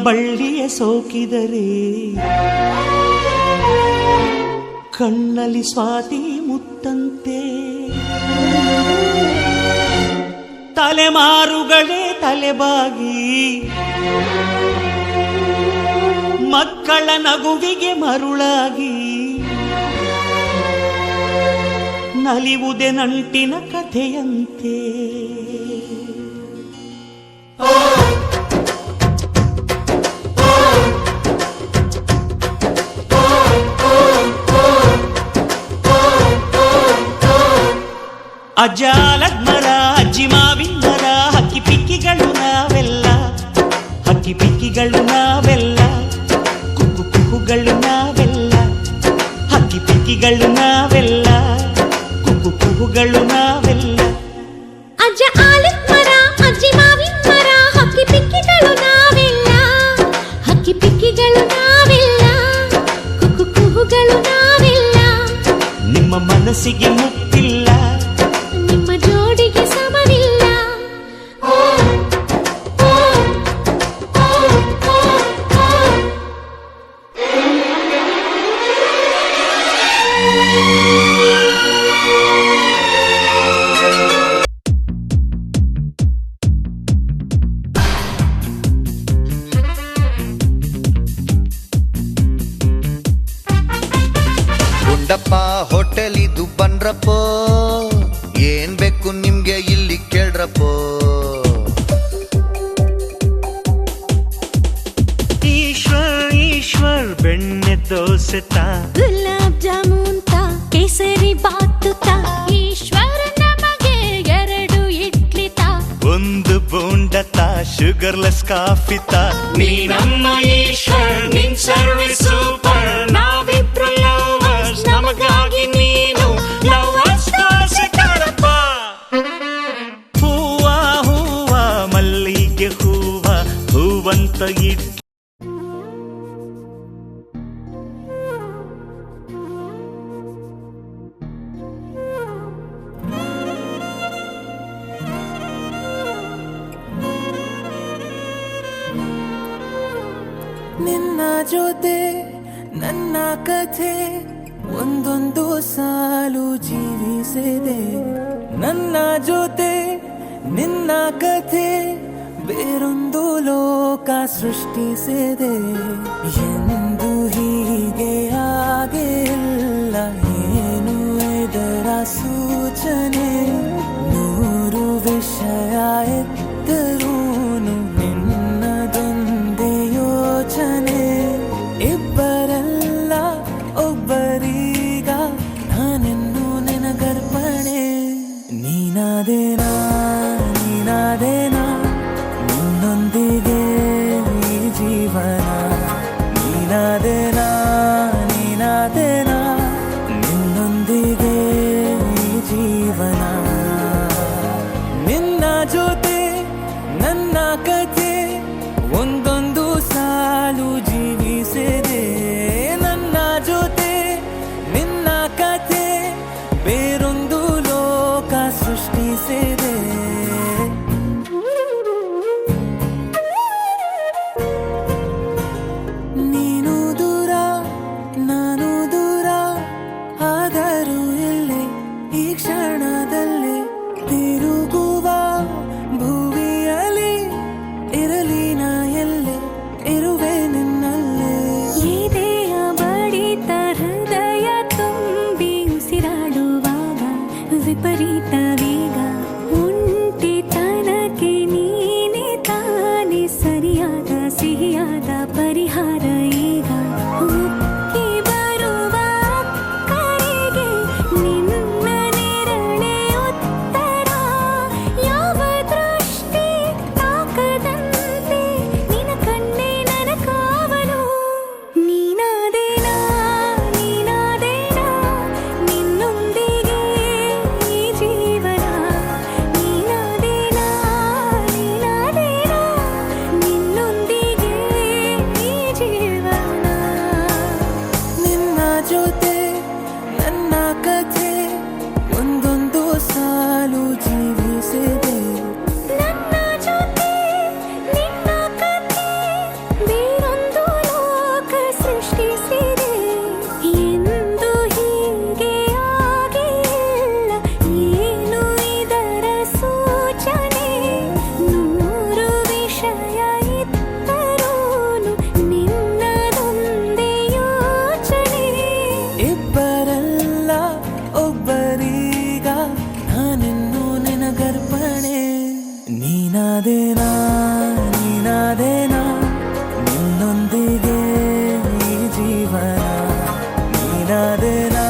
ಬಳ್ಳಿಯ ಸೋಕಿದರೆ ಕಣ್ಣಲ್ಲಿ ಸ್ವಾತಿ ಮುತ್ತಂತೆ ತಲೆಮಾರುಗಳೇ ತಲೆಬಾಗಿ ಮಕ್ಕಳ ನಗುವಿಗೆ ಮರುಳಾಗಿ ನಲಿವುದೆ ನಂಟಿನ ಕಥೆಯಂತೆ ಅಜ್ಜಾಲದ ಮರ ಅಜ್ಜಿ ಮಾವಿನ ಮರ ಹಕ್ಕಿ ಪಿಕ್ಕಿಗಳು ನಾವೆಲ್ಲ, ಹಕ್ಕಿ ಪಿಕ್ಕಿಗಳು ನಾವೆಲ್ಲ, ಕುಕ್ಕು ಕುಹುಗಳು ನಾವೆಲ್ಲ, ಹಕ್ಕಿ ಪಿಕ್ಕಿಗಳು ನಾವೆಲ್ಲ, ಕುಕ್ಕು ಕುಹುಗಳು ನಾವೆಲ್ಲ. ಅಜ್ಜ ಆಲದ ಮರ ಅಜ್ಜಿ ಮಾವಿನ ಮರ ಹಕ್ಕಿ ಪಿಕ್ಕಿಗಳು ನಾವೆಲ್ಲ, ಹಕ್ಕಿ ಪಿಕ್ಕಿಗಳು ನಾವೆಲ್ಲ, ಕುಕ್ಕು ಕುಹುಗಳು ನಾವೆಲ್ಲ. ನಿಮ್ಮ ಮನಸ್ಸಿಗೆ ಮುತ್ತಿಲ್ಲ, ನಿಮ್ಮ ಜೋಡಿಗೆ ಸಮವಿಲ್ಲ. ಗುಂಡಪ್ಪ ಹೋಟೆಲ್ ಇದು ಬನ್ರಪ್ಪೋ, ಏನ್ ಬೇಕು ನಿಮ್ಗೆ ಇಲ್ಲಿ ಕೇಳ್ರಪ್ಪೋ. ಈಶ್ವರ್ ಈಶ್ವರ್ ಬೆಣ್ಣೆ ದೋಸೆ ತಾ, ಗುಲಾಬ್ ಜಾಮೂನ್ ತಾ, ಕೇಸರಿ ಬಾತು ತಾ, ಈಶ್ವರ ನಮಗೆ 2 ಇಡ್ಲಿ ತಾ, ಒಂದು ಬೋಂಡ ತಾ, ಶುಗರ್ಲೆಸ್ ಕಾಫಿ ತಾ. ನೀ ನಮ್ಮ ಈಶ್ವರ್ ನಿನ್ ಸರ್ವಿಸ್ ಸೂಪರ್, ನಾವಿಬ್ರು ಲವರ್ಸ್ ನಮಗಾಗಿ ನೀನು ಲವರ್ಸ್ ಕಾರಪ್ಪ. ಹೂವ ಹೂವ ಮಲ್ಲಿಗೆ ಹೂವ ಹೂವಂತ ಇಡ್ ನಿನ್ನ ಜೊತೆ ನನ್ನ ಕಥೆ ಒಂದೊಂದು ಸಾಲು ಜೀವಿಸಿದೆ, ನನ್ನ ಜೊತೆ ನಿನ್ನ ಕಥೆ ಬೇರೊಂದು ಲೋಕ ಸೃಷ್ಟಿಸಿದೆ. ಎಂದು ಹೀಗೆ ಆಗಿಲ್ಲ, ಏನು ಇದರ ಸೂಚನೆ, 100 ವಿಷಯ ಎತ್ತರೂನು ನಿನ್ನದೊಂದೇ ಯೋಚನೆ. ಇಬ್ಬರಲ್ಲ ಒಬ್ಬರೀಗ ನಾನೆನ್ನು ನೆನಗರ್ಪಣೆ. ನೀನಾದೇನಾ ನೀನಾದೇನಾ ನಿನ್ನೊಂದಿಗೆ ಈ ಜೀವನ, ನೀನಾದೇನಾ ನೀನಾದೇನಾ ನಿನ್ನೊಂದಿಗೆ ಈ ಜೀವನ. ನಿನ್ನ ಜೊತೆ ನನ್ನ ಕಥೆ ಒಂದೊಂದು ಸಾಲು ಜೀವಿಸಿದೆ, ನನ್ನ ಜೊತೆ ನಿನ್ನ ಕಥೆ ಬೇರೊಂದು ಲೋಕ ಸೃಷ್ಟಿಸಿದೆ. ನೀನು ದೂರ ನಾನು ದೂರ ಆದರೂ ಇಲ್ಲೇ ಈ ಕ್ಷಣದಲ್ಲಿ ತಿರುಗುವ ಭುವಿಯಲ್ಲಿ ಇರಲಿ ನಾ ಎಲ್ಲೆ ಇರುವೆ ನಿನ್ನಲ್ಲೇ. ಎದೆಯ ಬಡಿತ ಹೃದಯ ತುಂಬಿ ಉಸಿರಾಡುವಾಗ ವಿಪರೀತ ವೇಗ, ಒಂಟಿತನಕ್ಕೆ ನೀನೆ ತಾನೆ ಸರಿಯಾದ ಸಿಹಿಯಾದ ಪರಿಹಾರ ಈಗ. ಉಕ್ಕಿ ಬರುವ ಕರೆಗೆ ನಿನ್ನ ನೆರಳೆ ಉತ್ತರ, ಯಾವ ದೃಷ್ಟಿ ತಾಕದಂತೆ ನಿನ ಕಣ್ಣೆ ನನ್ನ ಕಾವಲು. ನೀನಾದೇನಾ ನೀನಾದೇನಾ ನಿನ್ನೊಂದಿಗೆ ಈ ಜೀವನ, ನೀನಾದೇನಾ ನೀನಾದೇನಾ ನಿನ್ನೊಂದಿಗೆ ಈ ಜೀವನ. ನಿನ್ನ ಜೊತೆ ನನ್ನ ಕಥೆ ಒಂದೊಂದು ಸಾಲು ಜೀವಿಸಿದೆ, ನನ್ನ ಜೊತೆ ನಿನ್ನ ಕಥೆ ಬೇರೊಂದು ಲೋಕ ಸೃಷ್ಟಿಸಿದೆ. ಎಂದು ಹೀಗೆ ಆಗಿಲ್ಲ, ಏನು ಇದರ ಸೂಚನೆ, 100 ವಿಷಯ ಇತ್ತರೂನು ನಿನ್ನದೊಂದೇ ಯೋಚನೆ. ಇಬ್ಬರಲ್ಲ ಒಬ್ಬರೀಗ ನಾನೆನ್ನು ನೆನಗರ್ಪಣೆ. ನೀನಾದೇನಾ ನೀನಾದೇನಾ ನಿನ್ನೊಂದಿಗೆ ಈ ಜೀವನ, ನೀನಾದೇನಾ